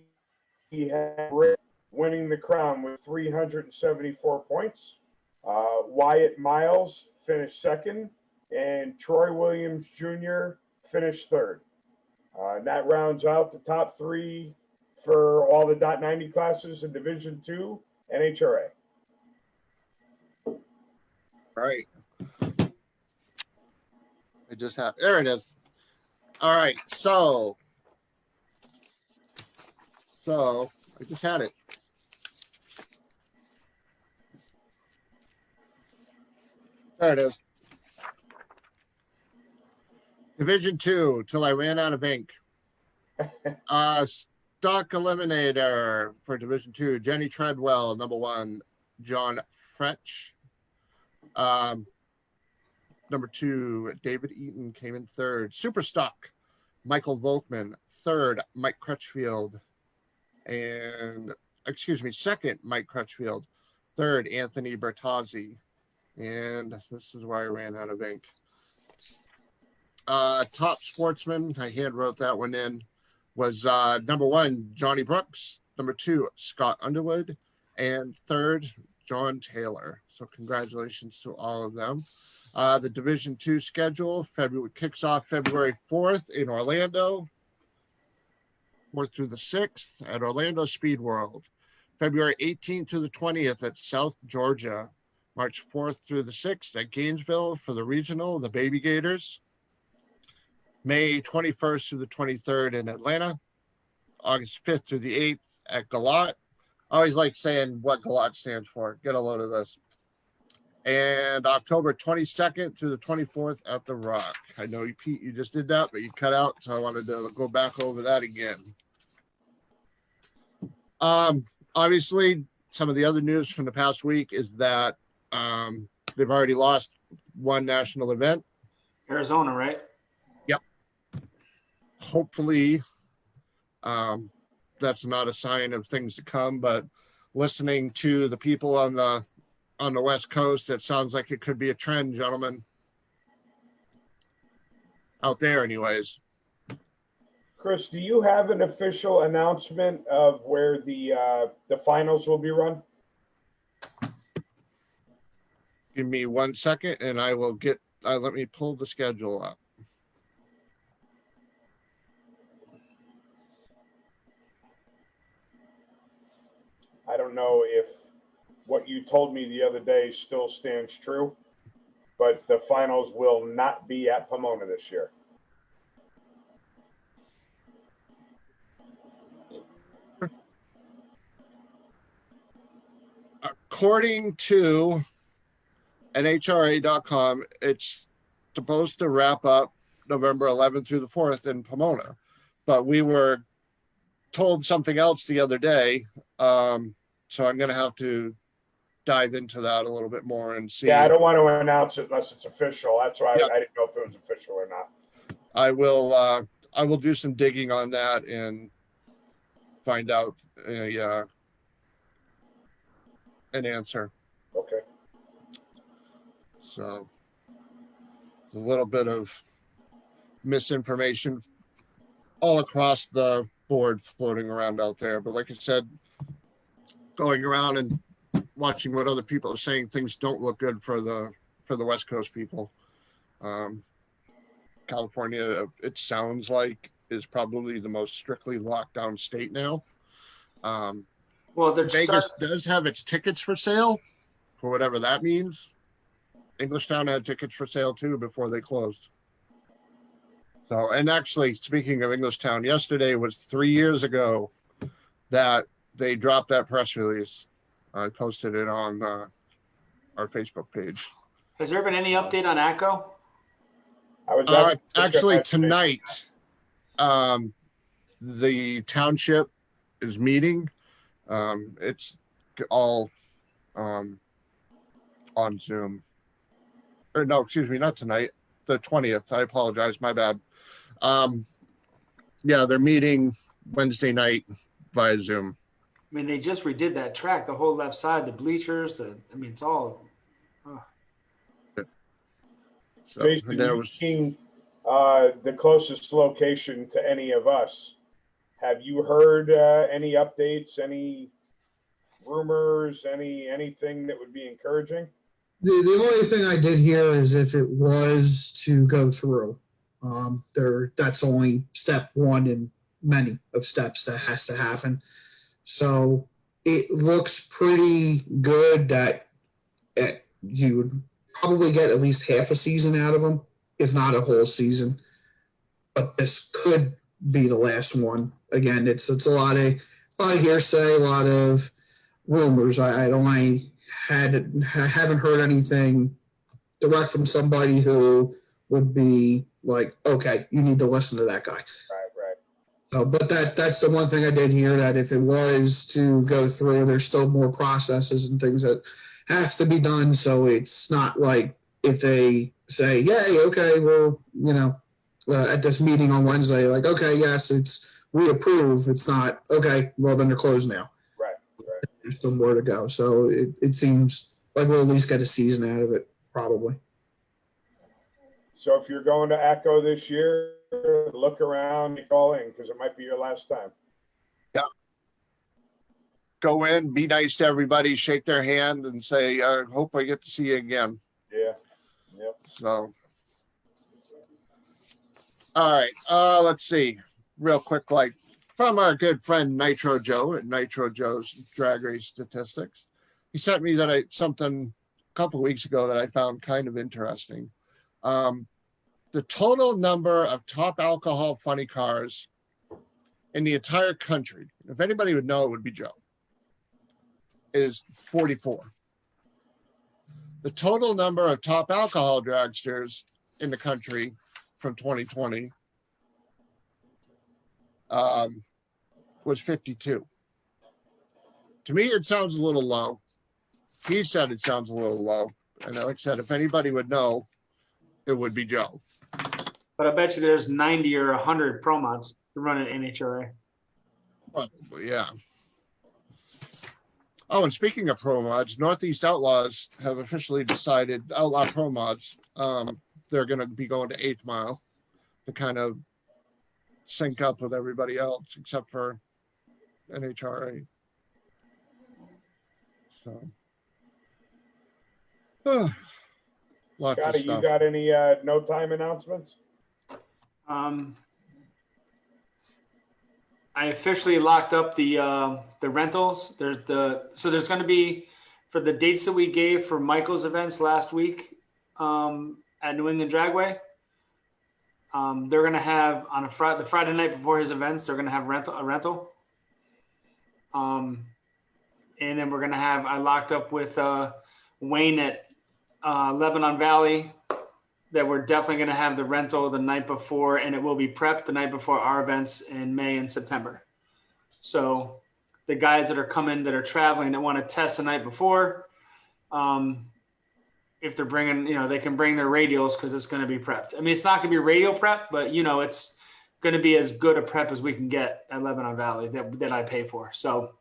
D: had Rick winning the crown with 374 points. Wyatt Miles finished second, and Troy Williams Jr. finished third. That rounds out the top 3 for all the .90 classes in Division 2 NHRA.
A: All right. It just happened. There it is. All right. So I just had it. There it is. Division 2 till I ran out of ink. Stock eliminator for Division 2, Jenny Treadwell, number 1, John Fretch. Number 2, David Eaton came in third. Super Stock, Michael Volkman, third, Mike Crutchfield. And second, Mike Crutchfield. Third, Anthony Bertazzi. And this is where I ran out of ink. Top sportsman, I hand wrote that one in, was number 1, Johnny Brooks, number 2, Scott Underwood, and 3rd, John Taylor. So congratulations to all of them. The Division 2 schedule kicks off February 4th in Orlando, 4th through the 6th at Orlando Speed World. February 18th to the 20th at South Georgia. March 4th through the 6th at Gainesville for the regional, the Baby Gators. May 21st through the 23rd in Atlanta. August 5th through the 8th at Galat. I always like saying what Galat stands for. Get a load of this. And October 22nd through the 24th at The Rock. I know, Pete, you just did that, but you cut out, so I wanted to go back over that again. Obviously, some of the other news from the past week is that they've already lost one national event.
B: Arizona, right?
A: Yep. Hopefully, that's not a sign of things to come, but listening to the people on the West Coast, it sounds like it could be a trend, gentlemen. Out there, anyways.
D: Chris, do you have an official announcement of where the finals will be run?
A: Give me 1 second and I will get, let me pull the schedule up.
D: I don't know if what you told me the other day still stands true, but the finals will not be at Pomona this year.
A: According to NHRA.com, it's supposed to wrap up November 11th through the 4th in Pomona, but we were told something else the other day, so I'm going to have to dive into that a little bit more and see.
D: Yeah, I don't want to announce it unless it's official. That's why
A: Yeah.
D: I didn't know if it was official or not.
A: I will do some digging on that and find out an answer.
D: Okay.
A: So a little bit of misinformation all across the board floating around out there. But like I said, going around and watching what other people are saying, things don't look good for the West Coast people. California, it sounds like, is probably the most strictly locked down state now.
B: Well,
A: Vegas does have its tickets for sale, for whatever that means. Englishtown had tickets for sale too before they closed. So, and actually, speaking of Englishtown, yesterday was 3 years ago that they dropped that press release. I posted it on our Facebook page.
B: Has there been any update on ACO?
D: I was
A: Actually, tonight, the township is meeting. It's all on Zoom. Or no, excuse me, not tonight. The 20th. I apologize. My bad. Yeah, they're meeting Wednesday night via Zoom.
B: I mean, they just redid that track, the whole left side, the bleachers, it's all.
A: So,
D: Jason,
A: and there
D: you
A: was,
D: being the closest location to any of us, have you heard any updates, any rumors, anything that would be encouraging?
F: The only thing I did hear is if it was to go through, that's only step one in many of steps that has to happen. So it looks pretty good that you would probably get at least half a season out of them, if not a whole season. But this could be the last one. Again, it's a lot of hearsay, a lot of rumors. I haven't heard anything direct from somebody who would be like, okay, you need to listen to that guy.
D: Right.
F: But that's the one thing I did hear, that if it was to go through, there's still more processes and things that have to be done. So it's not like if they say, yay, okay, well, at this meeting on Wednesday, like, okay, yes, we approve. It's not, okay, well, then they're closed now.
D: Right.
F: There's still more to go. So it seems like we'll at least get a season out of it, probably.
D: So if you're going to Echo this year, look around and call in because it might be your last time.
A: Go in, be nice to everybody, shake their hand, and say, "Hope I get to see you again."
D: Yeah. Yep.
A: So, all right. Let's see, real quick, like from our good friend Nitro Joe at Nitro Joe's Drag Race Statistics. He sent me something a couple of weeks ago that I found kind of interesting. The total number of top alcohol funny cars in the entire country, if anybody would know, it would be Joe, is 44. The total number of top alcohol dragsters in the country from 2020 was 52. To me, it sounds a little low. He said it sounds a little low. And like I said, if anybody would know, it would be Joe.
B: But I bet you there's 90 or 100 pro mods to run an NHRA.
A: Probably, yeah. Oh, and speaking of pro mods, Northeast Outlaws have officially decided, Outlaw Pro Mods, they're going to be going to 8th Mile to kind of sync up with everybody else except for NHRA. So, lots
D: Scotty,
A: of stuff.
D: you got any no time announcements?
B: I officially locked up the rentals. There's going to be, for the dates that we gave for Michael's events last week at New England Dragway. They're going to have on the Friday night before his events. They're going to have a rental. And then we're going to have, I locked up with Wayne at Lebanon Valley, that we're definitely going to have the rental the night before, and it will be prepped the night before our events in May and September. So the guys that are coming, that are traveling, that want to test the night before, if they're bringing, they can bring their radials because it's going to be prepped. I mean, it's not going to be radial prep, but it's going to be as good a prep as we can get at Lebanon Valley that I pay for. So,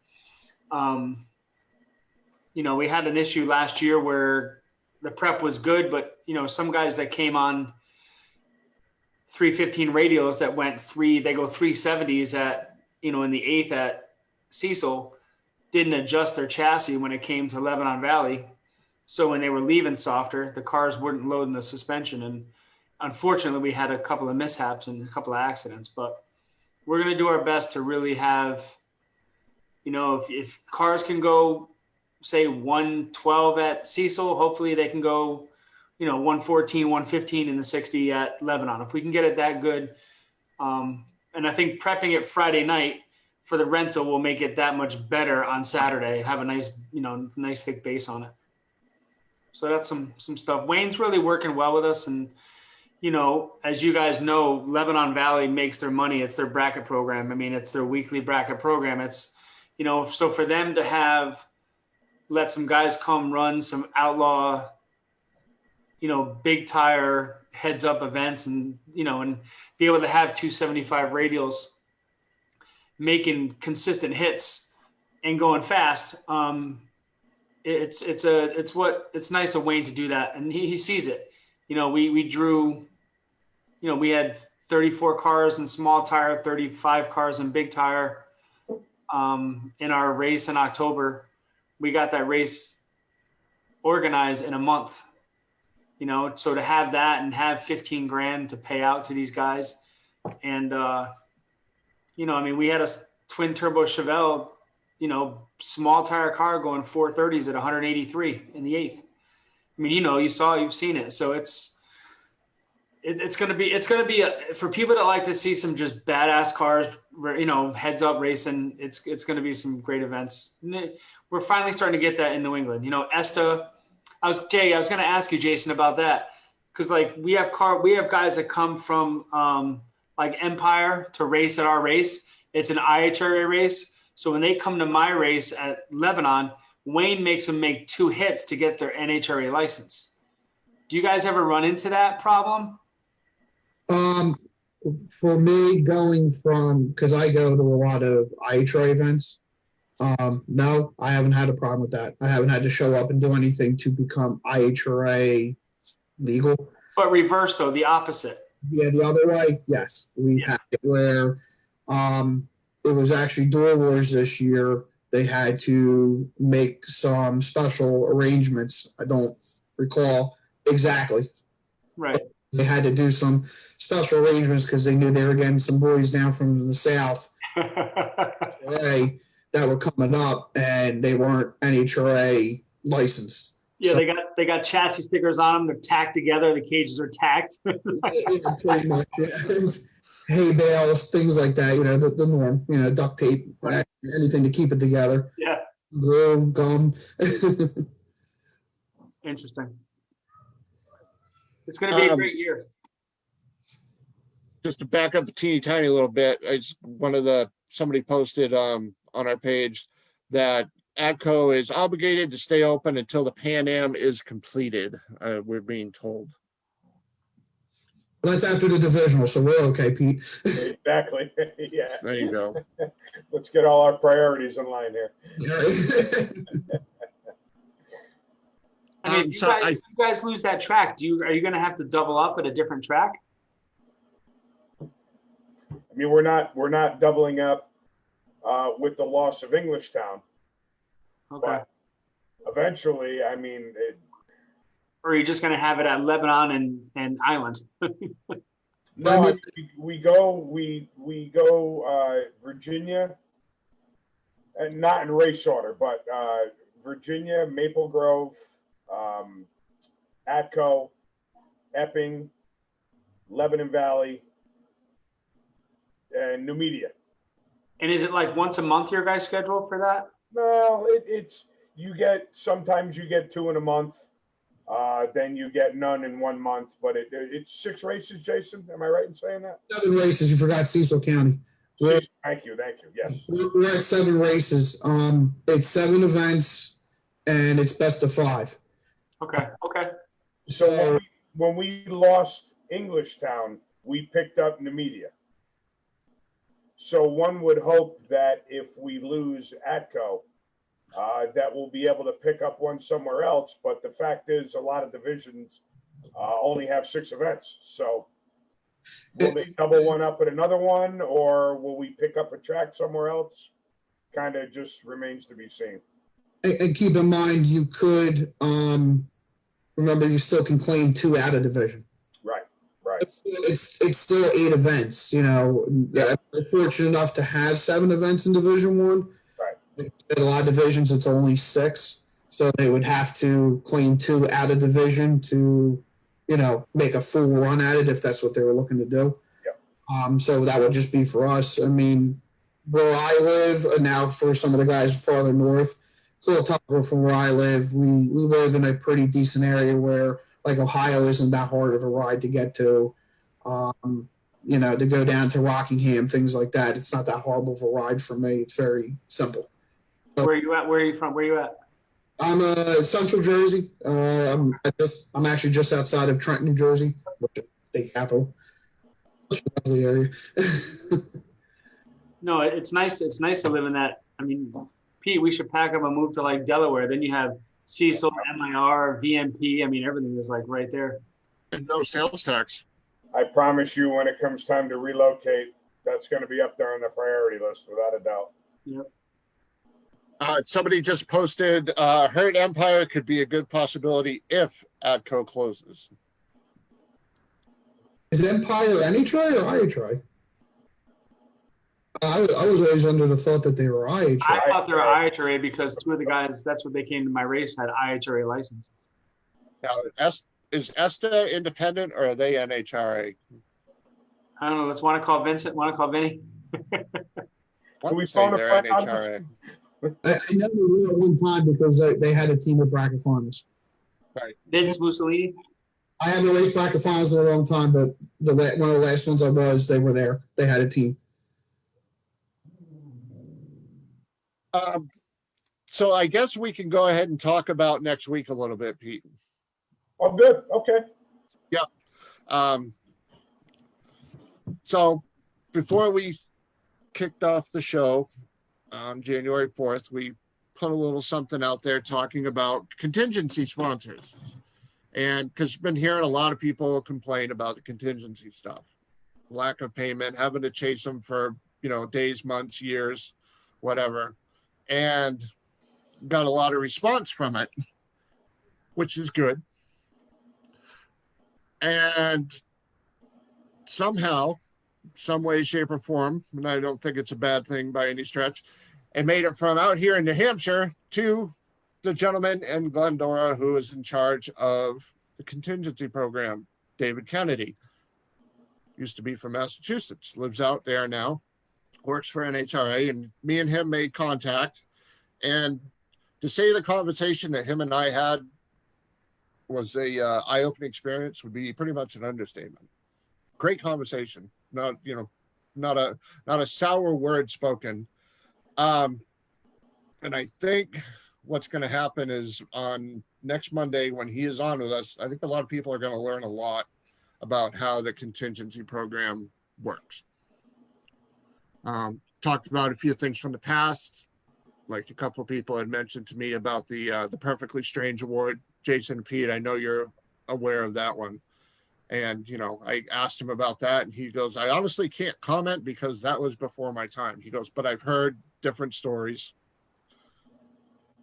B: we had an issue last year where the prep was good, but some guys that came on 315 radials that went they go 370s at, in the 8th at Cecil, didn't adjust their chassis when it came to Lebanon Valley. So when they were leaving softer, the cars wouldn't load in the suspension. And unfortunately, we had a couple of mishaps and a couple of accidents, but we're going to do our best to really have, if cars can go, say 112 at Cecil, hopefully they can go, 114, 115 in the 60 at Lebanon. If we can get it that good. And I think prepping it Friday night for the rental will make it that much better on Saturday and have a nice, nice thick base on it. So that's some stuff. Wayne's really working well with us. And, as you guys know, Lebanon Valley makes their money. It's their bracket program. I mean, it's their weekly bracket program. It's, so for them to let some guys come run some outlaw, big tire heads up events and, and be able to have 275 radials making consistent hits and going fast. It's nice of Wayne to do that. And he sees it. We drew, we had 34 cars in small tire, 35 cars in big tire in our race in October. We got that race organized in a month, so to have that and have 15 grand to pay out to these guys. And, we had a twin turbo Chevelle, small tire car going 430s at 183 in the 8th. I mean, you've seen it. So it's going to be for people that like to see some just badass cars, heads up racing. It's going to be some great events. We're finally starting to get that in New England. ESTA. I was going to ask you, Jason, about that because we have guys that come from Empire to race at our race. It's an IHRA race. So when they come to my race at Lebanon, Wayne makes them make 2 hits to get their NHRA license. Do you guys ever run into that problem?
F: For me, going from, because I go to a lot of IHRA events, no, I haven't had a problem with that. I haven't had to show up and do anything to become IHRA legal.
B: But reverse though, the opposite.
F: Yeah, the other way, yes. We had it where it was actually Door Wars this year. They had to make some special arrangements. I don't recall exactly.
B: Right.
F: They had to do some special arrangements because they knew they were getting some boys down from the south NHRA that were coming up, and they weren't NHRA licensed.
B: Yeah,
F: So-
B: they got chassis stickers on them. They're tacked together. The cages are tacked.
F: Yeah, pretty much. Yeah. Hay bales, things like that. The norm. Duct tape,
B: Right.
F: anything to keep it together.
B: Yeah.
F: Glue, gum.
B: Interesting. It's going to be a
A: Um,
B: great year.
A: Just to back up a teeny tiny little bit, somebody posted on our page that ATCO is obligated to stay open until the Pan Am is completed. We're being told.
F: That's after the divisional, so we're okay, Pete.
D: Exactly. Yeah.
A: There you go.
D: Let's get all our priorities in line here.
B: I mean, if you guys lose that track, are you going to have to double up at a different track?
D: I mean, we're not doubling up with the loss of Englishtown.
B: Okay.
D: Eventually, I mean,
B: Or are you just going to have it at Lebanon and Island?
D: no, we go Virginia, and not in race order, but Virginia, Maple Grove, Atco, Epping, Lebanon Valley, and New Media.
B: And is it like once a month your guys scheduled for that?
D: No, sometimes you get 2 in a month. Then you get none in 1 month, but it's 6 races, Jason. Am I right in saying that?
F: 7 races. You forgot Cecil County.
D: Thank you. Yes.
F: We're at 7 races. It's 7 events, and it's best of 5.
B: Okay.
D: So when we lost Englishtown, we picked up Numidia. So one would hope that if we lose Atco, that we'll be able to pick up one somewhere else. But the fact is, a lot of divisions only have 6 events. So will they double one up at another one, or will we pick up a track somewhere else? Kind of just remains to be seen.
F: And keep in mind, you could remember you still can claim 2 out of division.
D: Right.
F: It's still 8 events. We're fortunate enough to have 7 events in Division 1.
D: Right.
F: In a lot of divisions, it's only 6, so they would have to claim 2 out of division to, make a full run at it if that's what they were looking to do.
D: Yeah.
F: So that would just be for us. I mean, where I live, and now for some of the guys farther north, it's a little tougher from where I live. We live in a pretty decent area where, like, Ohio isn't that hard of a ride to get to. To go down to Rockingham, things like that. It's not that horrible of a ride for me. It's very simple.
B: Where are you at? Where are you from? Where are you at?
F: I'm Central Jersey. I'm actually just outside of Trenton, New Jersey, which is the state capital. It's a lovely area.
B: No, it's nice. It's nice to live in that. I mean, Pete, we should pack up and move to like Delaware. Then you have Cecil, MIR, VMP. I mean, everything is like right there.
A: And no sales tax.
D: I promise you, when it comes time to relocate, that's going to be up there on the priority list without a doubt.
B: Yep.
A: Somebody just posted, Hurt Empire could be a good possibility if ATCO closes.
F: Is Empire NHRA or IHRA? I was always under the thought that they were IHRA.
B: I thought they were IHRA because 2 of the guys, that's what they came to my race, had IHRA license.
A: Now, is ESTA independent or are they NHRA?
B: I don't know. Let's want to call Vincent. Want to call Vinny?
A: What
D: we
A: say
D: phone a
A: they're
D: friend on
A: NHRA?
F: I know they were at one time because they had a team of bracket farmers.
B: Vince Mussolini.
F: I haven't raced bracket finals in a long time, but one of the last ones I was, they were there. They had a team.
A: So I guess we can go ahead and talk about next week a little bit, Pete.
D: Oh, good. Okay.
A: So before we kicked off the show on January 4th, we put a little something out there talking about contingency sponsors. And because been hearing a lot of people complain about the contingency stuff, lack of payment, having to chase them for, days, months, years, whatever. And got a lot of response from it, which is good. And somehow, some way, shape, or form, and I don't think it's a bad thing by any stretch, and made it from out here in New Hampshire to the gentleman in Glendora who is in charge of the contingency program, David Kennedy. Used to be from Massachusetts, lives out there now, works for NHRA, and me and him made contact. And to say the conversation that him and I had was a eye-opening experience would be pretty much an understatement. Great conversation. Not a sour word spoken. And I think what's going to happen is on next Monday when he is on with us, I think a lot of people are going to learn a lot about how the contingency program works. Talked about a few things from the past, like a couple of people had mentioned to me about the Perfectly Strange Award. Jason and Pete, I know you're aware of that one. And, I asked him about that, and he goes, I honestly can't comment because that was before my time. He goes, but I've heard different stories.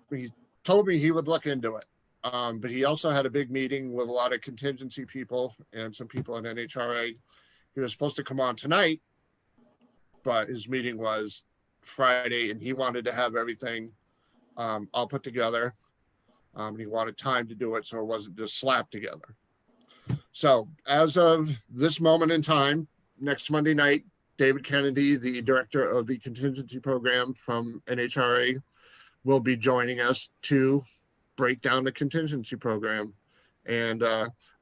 A: He told me he would look into it. But he also had a big meeting with a lot of contingency people and some people at NHRA. He was supposed to come on tonight, but his meeting was Friday, and he wanted to have everything all put together. He wanted time to do it, so it wasn't just slapped together. So as of this moment in time, next Monday night, David Kennedy, the director of the contingency program from NHRA, will be joining us to break down the contingency program. And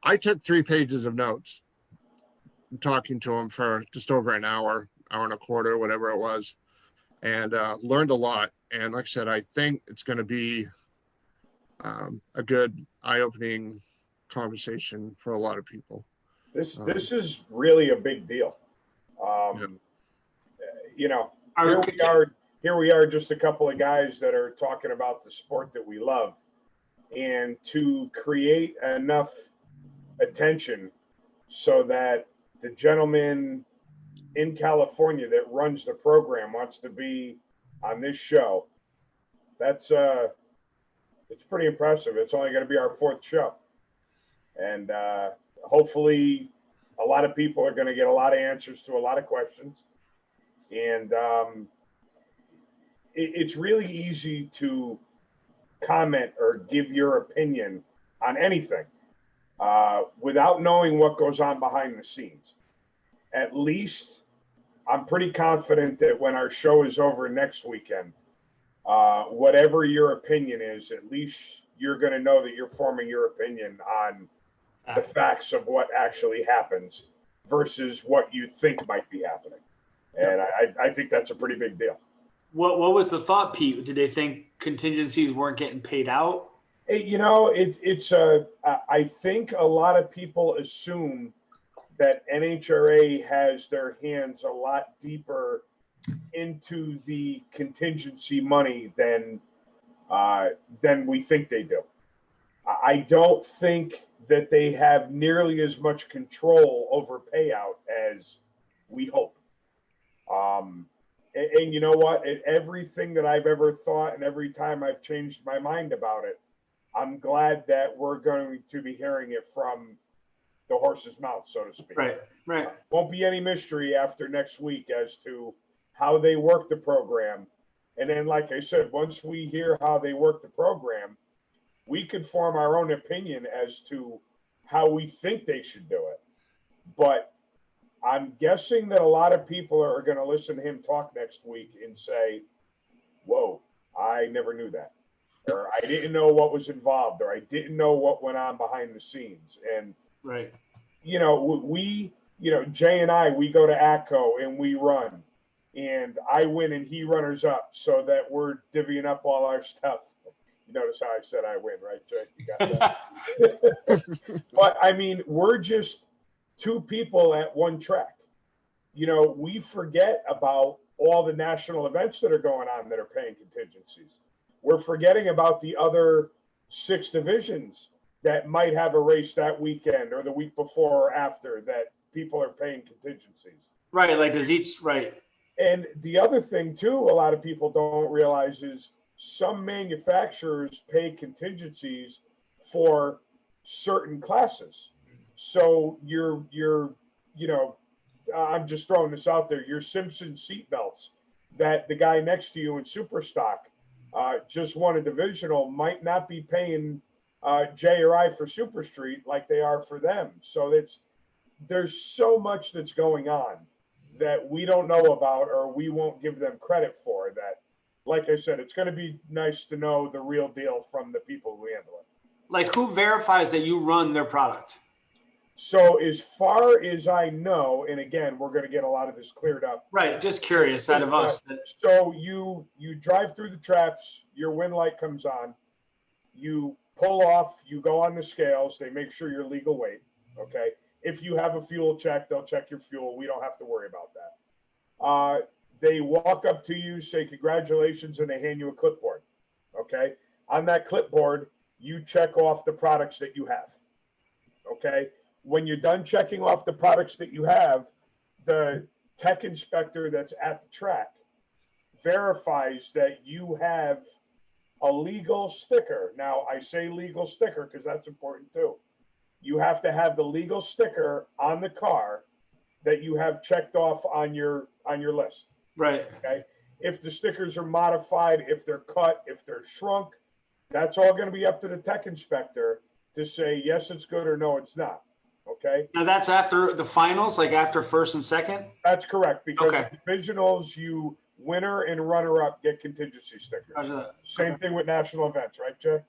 A: I took 3 pages of notes, talking to him for just over an hour and a quarter, whatever it was, and learned a lot. And like I said, I think it's going to be a good eye-opening conversation for a lot of people.
D: This is really a big deal. Here we are, just a couple of guys that are talking about the sport that we love, and to create enough attention so that the gentleman in California that runs the program wants to be on this show. It's pretty impressive. It's only going to be our 4th show. And hopefully a lot of people are going to get a lot of answers to a lot of questions. And it's really easy to comment or give your opinion on anything without knowing what goes on behind the scenes. At least I'm pretty confident that when our show is over next weekend, whatever your opinion is, at least you're going to know that you're forming your opinion on the facts of what actually happens versus what you think might be happening. And I think that's a pretty big deal.
B: What was the thought, Pete? Did they think contingencies weren't getting paid out?
D: I think a lot of people assume that NHRA has their hands a lot deeper into the contingency money than we think they do. I don't think that they have nearly as much control over payout as we hope. And you know what? Everything that I've ever thought and every time I've changed my mind about it, I'm glad that we're going to be hearing it from the horse's mouth, so to speak.
B: Right.
D: Won't be any mystery after next week as to how they work the program. And then, like I said, once we hear how they work the program, we could form our own opinion as to how we think they should do it. But I'm guessing that a lot of people are going to listen to him talk next week and say, whoa, I never knew that. Or I didn't know what was involved, or I didn't know what went on behind the scenes. And,
B: Right.
D: Jay and I, we go to ATCO and we run. And I win and he runners up so that we're divvying up all our stuff. You notice how I said I win, right, Jay? You got that? But, I mean, we're just 2 people at one track. We forget about all the national events that are going on that are paying contingencies. We're forgetting about the other 6 divisions that might have a race that weekend or the week before or after that people are paying contingencies.
B: Right. Like does each, right.
D: And the other thing too, a lot of people don't realize is some manufacturers pay contingencies for certain classes. So I'm just throwing this out there. Your Simpson seatbelts that the guy next to you in Superstock just won a divisional might not be paying J or I for Super Street like they are for them. So there's so much that's going on that we don't know about or we won't give them credit for that. Like I said, it's going to be nice to know the real deal from the people who handle it.
B: Like who verifies that you run their product?
D: So as far as I know, and again, we're going to get a lot of this cleared up.
B: Right. Just curious out of us.
D: So you drive through the traps, your wind light comes on, you pull off, you go on the scales, they make sure you're legal weight. Okay. If you have a fuel check, they'll check your fuel. We don't have to worry about that. They walk up to you, say congratulations, and they hand you a clipboard. Okay. On that clipboard, you check off the products that you have. Okay. When you're done checking off the products that you have, the tech inspector that's at the track verifies that you have a legal sticker. Now, I say legal sticker because that's important too. You have to have the legal sticker on the car that you have checked off on your list.
B: Right.
D: Okay. If the stickers are modified, if they're cut, if they're shrunk, that's all going to be up to the tech inspector to say yes, it's good or no, it's not. Okay.
B: Now that's after the finals, like after first and second?
D: That's correct, because
B: Okay.
D: divisionals, you winner and runner up get contingency stickers.
B: Roger that.
D: Same thing with national events, right, Jay?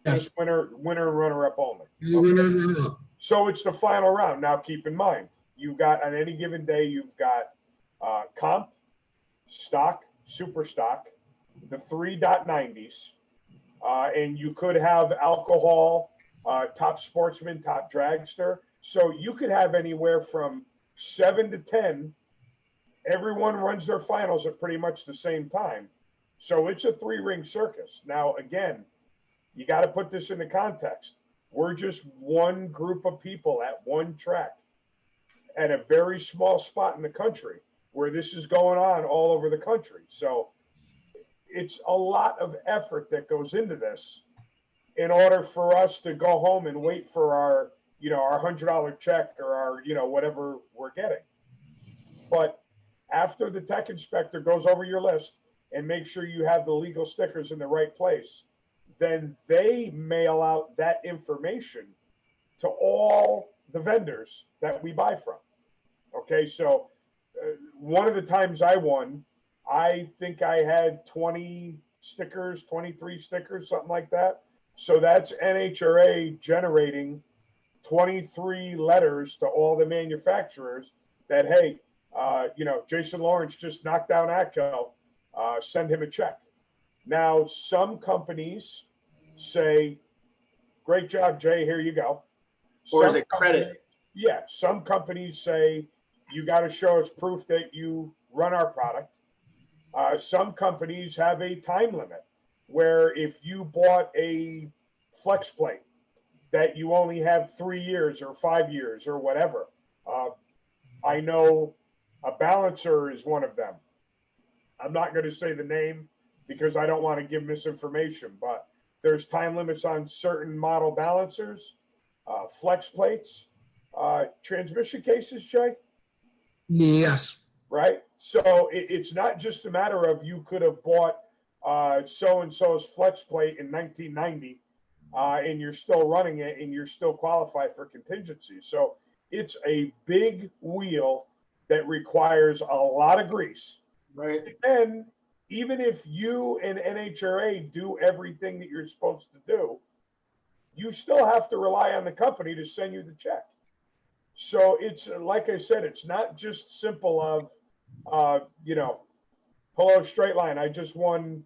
F: Yes.
D: Just winner and runner up only.
F: Winner.
D: So it's the final round. Now keep in mind, you've got on any given day, you've got comp, stock, super stock, the 3.90s, and you could have alcohol, top sportsman, top dragster. So you could have anywhere from 7 to 10. Everyone runs their finals at pretty much the same time. So it's a 3-ring circus. Now, again, you got to put this into context. We're just one group of people at one track at a very small spot in the country where this is going on all over the country. So it's a lot of effort that goes into this in order for us to go home and wait for our $100 check or our, whatever we're getting. But after the tech inspector goes over your list and makes sure you have the legal stickers in the right place, then they mail out that information to all the vendors that we buy from. Okay, so one of the times I won, I think I had 20 stickers, 23 stickers, something like that. So that's NHRA generating 23 letters to all the manufacturers that, hey, Jason Lawrence just knocked down Atco, send him a check. Now, some companies say, great job, Jay, here you go.
B: Or is it credit?
D: Yeah, some companies say, you got to show us proof that you run our product. Some companies have a time limit where if you bought a flex plate that you only have 3 years or 5 years or whatever. I know a balancer is one of them. I'm not going to say the name because I don't want to give misinformation, but there's time limits on certain model balancers, flex plates, transmission cases, Jay?
F: Yes.
D: Right? So it's not just a matter of you could have bought so-and-so's flex plate in 1990 and you're still running it and you're still qualified for contingency. So it's a big wheel that requires a lot of grease.
B: Right.
D: And even if you and NHRA do everything that you're supposed to do, you still have to rely on the company to send you the check. So it's, like I said, it's not just simple of, hello, straight line. I just won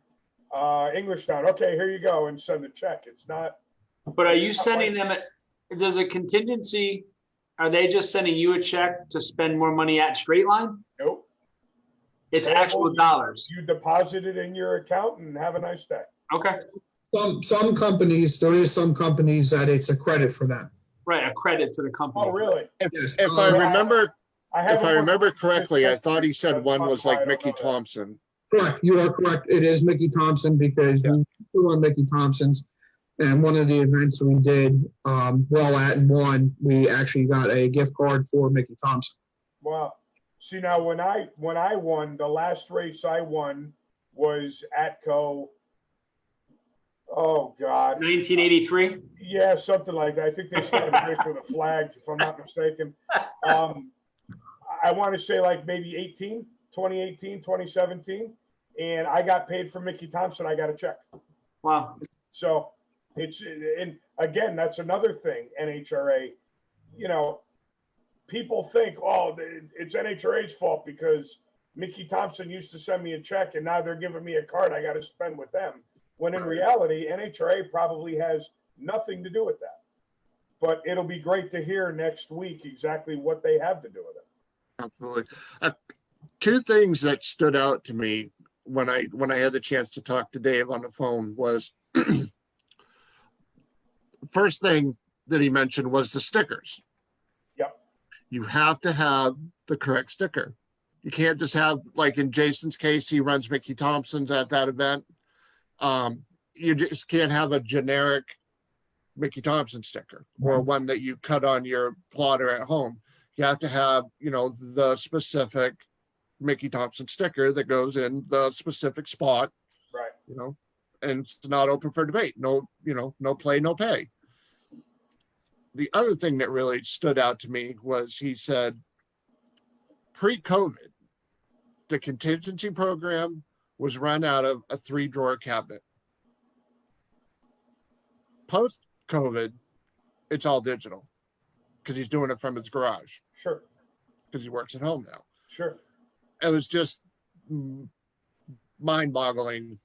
D: Englishtown. Okay, here you go, and send the check. It's not.
B: But are you sending them, does a contingency, are they just sending you a check to spend more money at straight line?
D: Nope.
B: It's actual dollars.
D: You deposit it in your account and have a nice day.
B: Okay.
F: Some companies, there is some companies that it's a credit for them.
B: Right, a credit to the company.
D: Oh, really?
F: Yes.
A: If I remember,
D: I
A: if
D: haven't
A: I
D: looked
A: remember
D: into this
A: correctly, I thought he
D: yet,
A: said
D: that's
A: one was
D: why I
A: like
D: don't
A: Mickey
D: know that.
A: Thompson.
F: Correct. You are correct. It is Mickey Thompson because
A: Yeah.
F: we were on Mickey Thompson's. And one of the events we did well at and won, we actually got a gift card for Mickey Thompson.
D: Wow. See, now when I won, the last race I won was Atco. Oh God.
B: 1983.
D: Yeah, something like that. I think they started the race with a flag, if I'm not mistaken. I want to say like maybe 2018, 2017. And I got paid for Mickey Thompson. I got a check.
B: Wow.
D: So it's, and again, that's another thing, NHRA, you know, people think, oh, it's NHRA's fault because Mickey Thompson used to send me a check and now they're giving me a card I got to spend with them. When in reality, NHRA probably has nothing to do with that. But it'll be great to hear next week exactly what they have to do with it.
A: Absolutely. Two things that stood out to me when I had the chance to talk to Dave on the phone was first thing that he mentioned was the stickers.
D: Yep.
A: You have to have the correct sticker. You can't just have, like in Jason's case, he runs Mickey Thompson's at that event. You just can't have a generic Mickey Thompson sticker or one that you cut on your plotter at home. You have to have, the specific Mickey Thompson sticker that goes in the specific spot,
D: Right.
A: And it's not open for debate. No, no play, no pay. The other thing that really stood out to me was he said, pre-COVID, the contingency program was run out of a 3-drawer cabinet. Post-COVID, it's all digital because he's doing it from his garage.
D: Sure.
A: Because he works at home now.
D: Sure.
A: It was just mind-boggling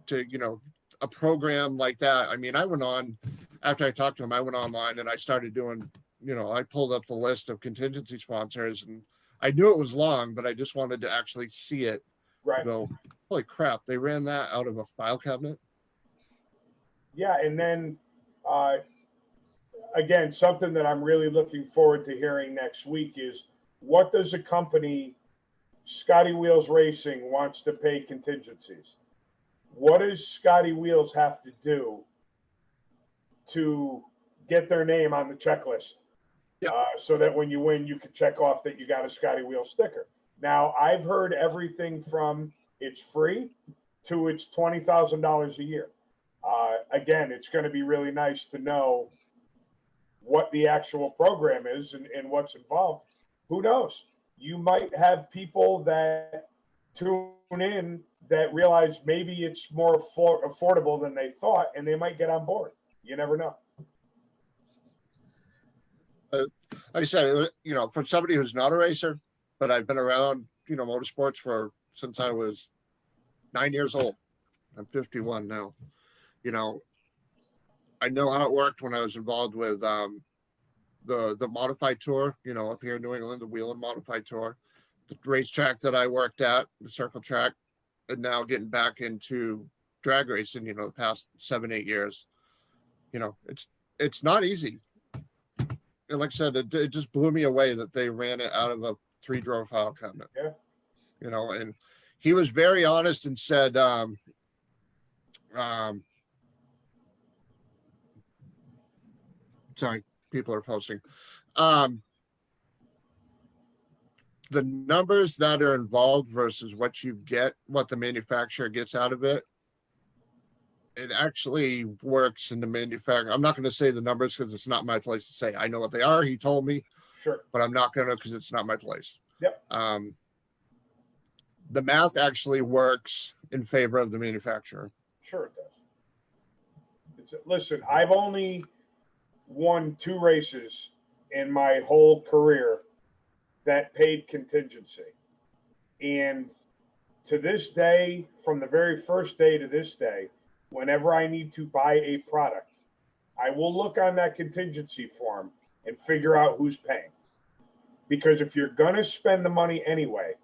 A: to, a program like that. I mean, I went on, after I talked to him, I went online and I started doing, I pulled up the list of contingency sponsors and I knew it was long, but I just wanted to actually see it.
D: Right.
A: Go, holy crap, they ran that out of a file cabinet?
D: Yeah, and then, again, something that I'm really looking forward to hearing next week is what does a company, Scotty Wheels Racing, wants to pay contingencies? What does Scotty Wheels have to do to get their name on the checklist?
A: Yep.
D: So that when you win, you can check off that you got a Scotty Wheels sticker. Now, I've heard everything from it's free to it's $20,000 a year. Again, it's going to be really nice to know what the actual program is and what's involved. Who knows? You might have people that tune in that realize maybe it's more affordable than they thought, and they might get on board. You never know.
A: Like I said, for somebody who's not a racer, but I've been around, motorsports since I was 9 years old. I'm 51 now. I know how it worked when I was involved with the modified tour, up here in New England, the Wheel and Modified Tour, the racetrack that I worked at, the circle track, and now getting back into drag racing, the past 7-8 years. It's not easy. And like I said, it just blew me away that they ran it out of a 3-drawer file cabinet.
D: Yeah.
A: And he was very honest and said, sorry, people are posting. The numbers that are involved versus what the manufacturer gets out of it, it actually works in the manufacturer. I'm not going to say the numbers because it's not my place to say. I know what they are. He told me.
D: Sure.
A: But I'm not going to because it's not my place.
D: Yep.
A: The math actually works in favor of the manufacturer.
D: Sure it does. Listen, I've only won 2 races in my whole career that paid contingency. And to this day, from the very first day to this day, whenever I need to buy a product, I will look on that contingency form and figure out who's paying. Because if you're going to spend the money anyway,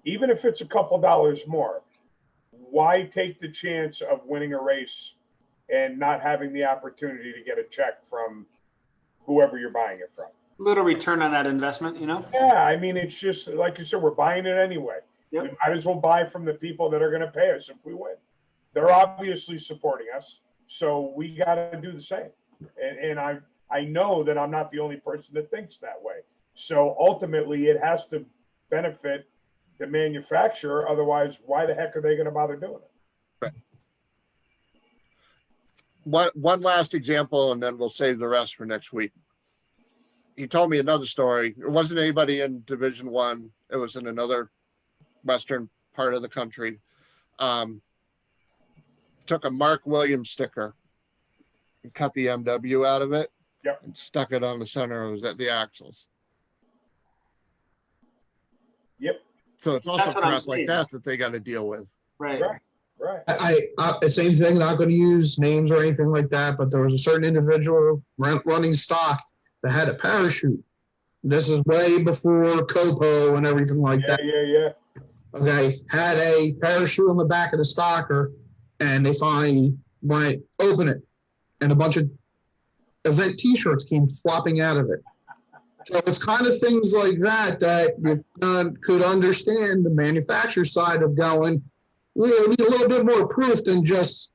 D: even if it's a couple dollars more, why take the chance of winning a race and not having the opportunity to get a check from whoever you're buying it from.
B: Little return on that investment, you know?
D: Yeah, I mean, it's just like you said, we're buying it anyway.
B: Yep.
D: We might as well buy from the people that are going to pay us if we win. They're obviously supporting us, so we got to do the same. And I know that I'm not the only person that thinks that way. So ultimately, it has to benefit the manufacturer. Otherwise, why the heck are they going to bother doing it?
A: One last example, and then we'll save the rest for next week. He told me another story. It wasn't anybody in Division One. It was in another western part of the country. Took a Mark Williams sticker and cut the MW out of it.
D: Yep.
A: And stuck it on the center. It was at the axles.
D: Yep.
A: So it's also
B: That's what I'm
A: crap like
B: saying.
A: that they got to deal with.
B: Right.
D: Right.
F: I same thing, not going to use names or anything like that, but there was a certain individual running stock that had a parachute. This is way before Copo and everything like that.
D: Yeah.
F: Okay, had a parachute on the back of the stocker, and they finally went open it, and a bunch of event T-shirts came flopping out of it. So it's kind of things like that you could understand the manufacturer side of going, we need a little bit more proof than just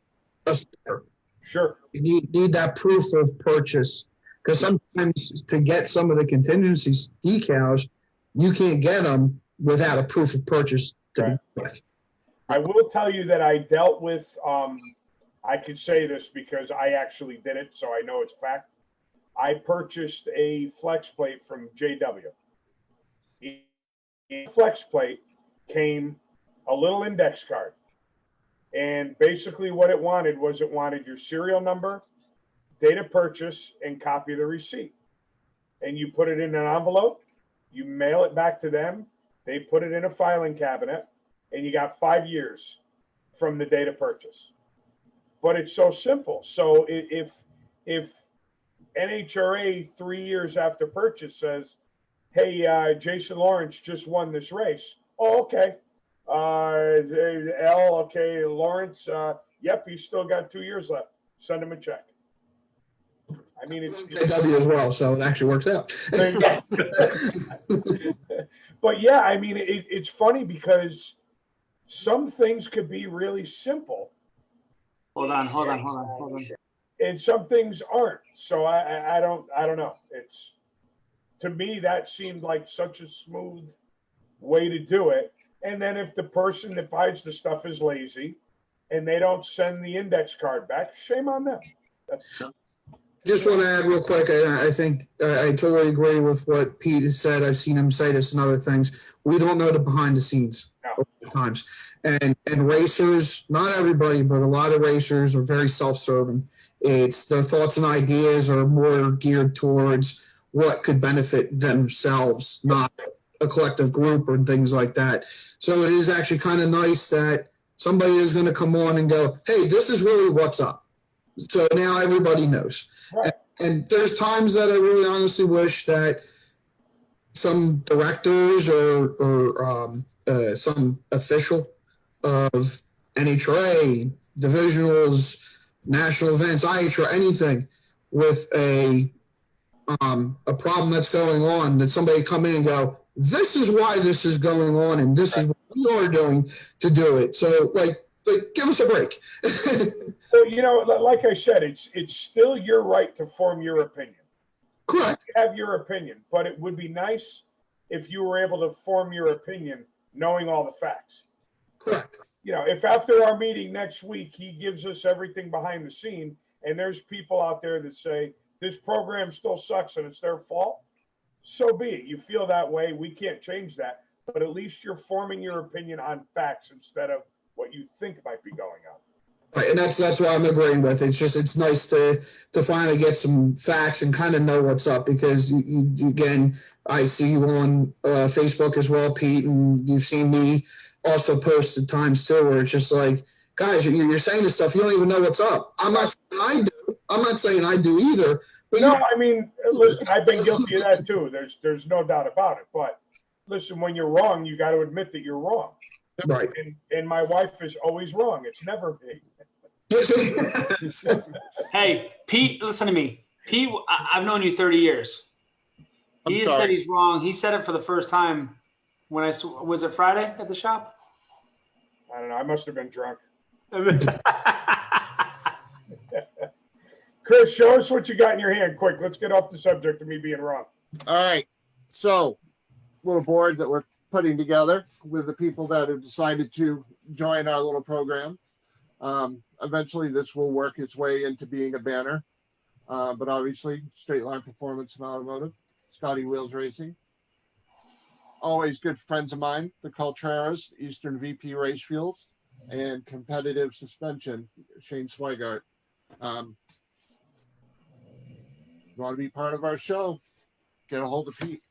F: a sticker.
D: Sure.
F: You need that proof of purchase, because sometimes to get some of the contingency decals, you can't get them without a proof of purchase to
D: Right.
F: be with.
D: I will tell you that I dealt with, I could say this because I actually did it, so I know it's fact. I purchased a flex plate from JW. In the flex plate came a little index card. And basically what it wanted your serial number, date of purchase, and copy of the receipt. And you put it in an envelope, you mail it back to them, they put it in a filing cabinet, and you got 5 years from the date of purchase. But it's so simple. So if NHRA 3 years after purchase says, hey, Jason Lawrence just won this race. Oh, okay. Okay, Lawrence, yep, he's still got 2 years left. Send him a check. I mean, it's
F: JW as well, so it actually works out.
D: But yeah, I mean, it's funny because some things could be really simple.
B: Hold on.
D: And some things aren't. So I don't know. It's, to me, that seemed like such a smooth way to do it. And then if the person that buys the stuff is lazy and they don't send the index card back, shame on them.
F: Just want to add real quick, I think I totally agree with what Pete has said. I've seen him say this and other things. We don't know the behind the scenes at times. And racers, not everybody, but a lot of racers are very self-serving. It's their thoughts and ideas are more geared towards what could benefit themselves, not a collective group or things like that. So it is actually kind of nice that somebody is going to come on and go, hey, this is really what's up. So now everybody knows.
D: Right.
F: And there's times that I really honestly wish that some directors or some official of NHRA, divisionals, national events, IHRA, anything with a problem that's going on, that somebody come in and go, this is why this is going on, and this is what we are doing to do it. So, like give us a break.
D: So, you know, like I said, it's still your right to form your opinion.
F: Correct.
D: You have your opinion, but it would be nice if you were able to form your opinion knowing all the facts.
F: Correct.
D: You know, if after our meeting next week, he gives us everything behind the scene, and there's people out there that say this program still sucks and it's their fault, so be it. You feel that way. We can't change that, but at least you're forming your opinion on facts instead of what you think might be going on.
F: Right, and that's what I'm agreeing with. It's nice to finally get some facts and kind of know what's up, because you again, I see you on Facebook as well, Pete, and you've seen me also post at times too, where it's just like, guys, you're saying this stuff, you don't even know what's up. I'm not saying I do. I'm not saying I do either. But
D: no, I mean, listen, I've been guilty of that too. There's no doubt about it. But listen, when you're wrong, you got to admit that you're wrong.
F: right.
D: And my wife is always wrong. It's never me.
B: Hey, Pete, listen to me. Pete, I've known you 30 years.
A: I'm
B: He said
A: sorry.
B: he's wrong. He said it for the first time when was it Friday at the shop?
D: I don't know. I must have been drunk. Chris, show us what you got in your hand, quick. Let's get off the subject of me being wrong.
A: All right. So, little board that we're putting together with the people that have decided to join our little program. Eventually, this will work its way into being a banner. But obviously, Straight Line Performance and Automotive, Scotty Wheels Racing. Always good friends of mine, the Coltreras, Eastern VP Race Fuels, and Competitive Suspension, Shane Swigart. You want to be part of our show? Get a hold of Pete.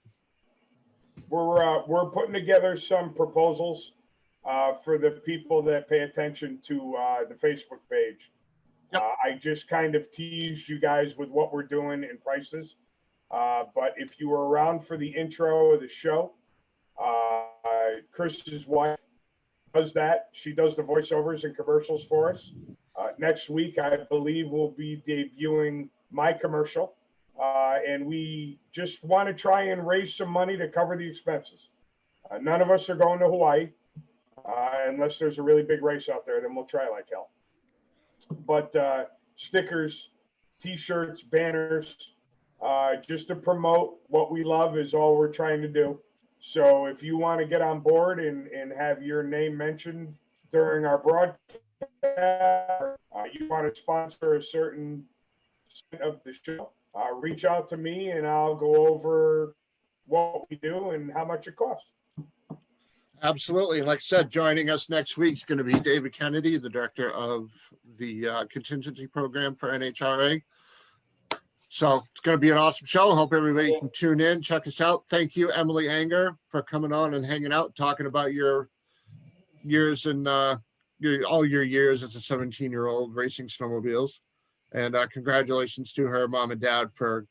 D: We're putting together some proposals for the people that pay attention to the Facebook page.
A: Yep.
D: I just kind of teased you guys with what we're doing in prices. But if you were around for the intro of the show, Chris's wife does that. She does the voiceovers and commercials for us. Next week, I believe we'll be debuting my commercial. And we just want to try and raise some money to cover the expenses. None of us are going to Hawaii unless there's a really big race out there, then we'll try like hell. But stickers, T-shirts, banners, just to promote what we love is all we're trying to do. So if you want to get on board and have your name mentioned during our broadcast, you want to sponsor a certain of the show, reach out to me and I'll go over what we do and how much it costs.
A: Absolutely. And like I said, joining us next week is going to be David Kennedy, the director of the contingency program for NHRA. So it's going to be an awesome show. Hope everybody can tune in, check us out. Thank you, Emilee Anger, for coming on and hanging out, talking about your years and all your years as a 17-year-old racing snowmobiles. And congratulations to her mom and dad for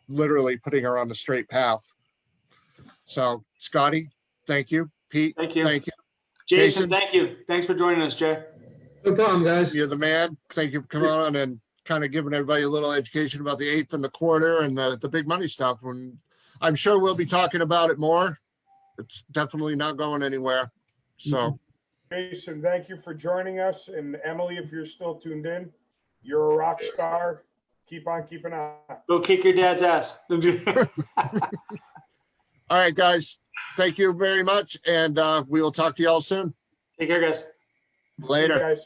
A: literally putting her on the straight path. So, Scotty, thank you. Pete,
B: Thank you.
A: thank you.
B: Jason, thank you. Thanks for joining us, Jay.
F: No problem, guys.
A: You're the man. Thank you for coming on and kind of giving everybody a little education about the eighth and the quarter and the big money stuff. And I'm sure we'll be talking about it more. It's definitely not going anywhere. So,
D: Jason, thank you for joining us. And Emilee, if you're still tuned in, you're a rock star. Keep on keeping on.
B: Go kick your dad's ass.
A: all right, guys. Thank you very much. And we will talk to y'all soon.
B: Take care, guys.
A: Later.
D: See you guys.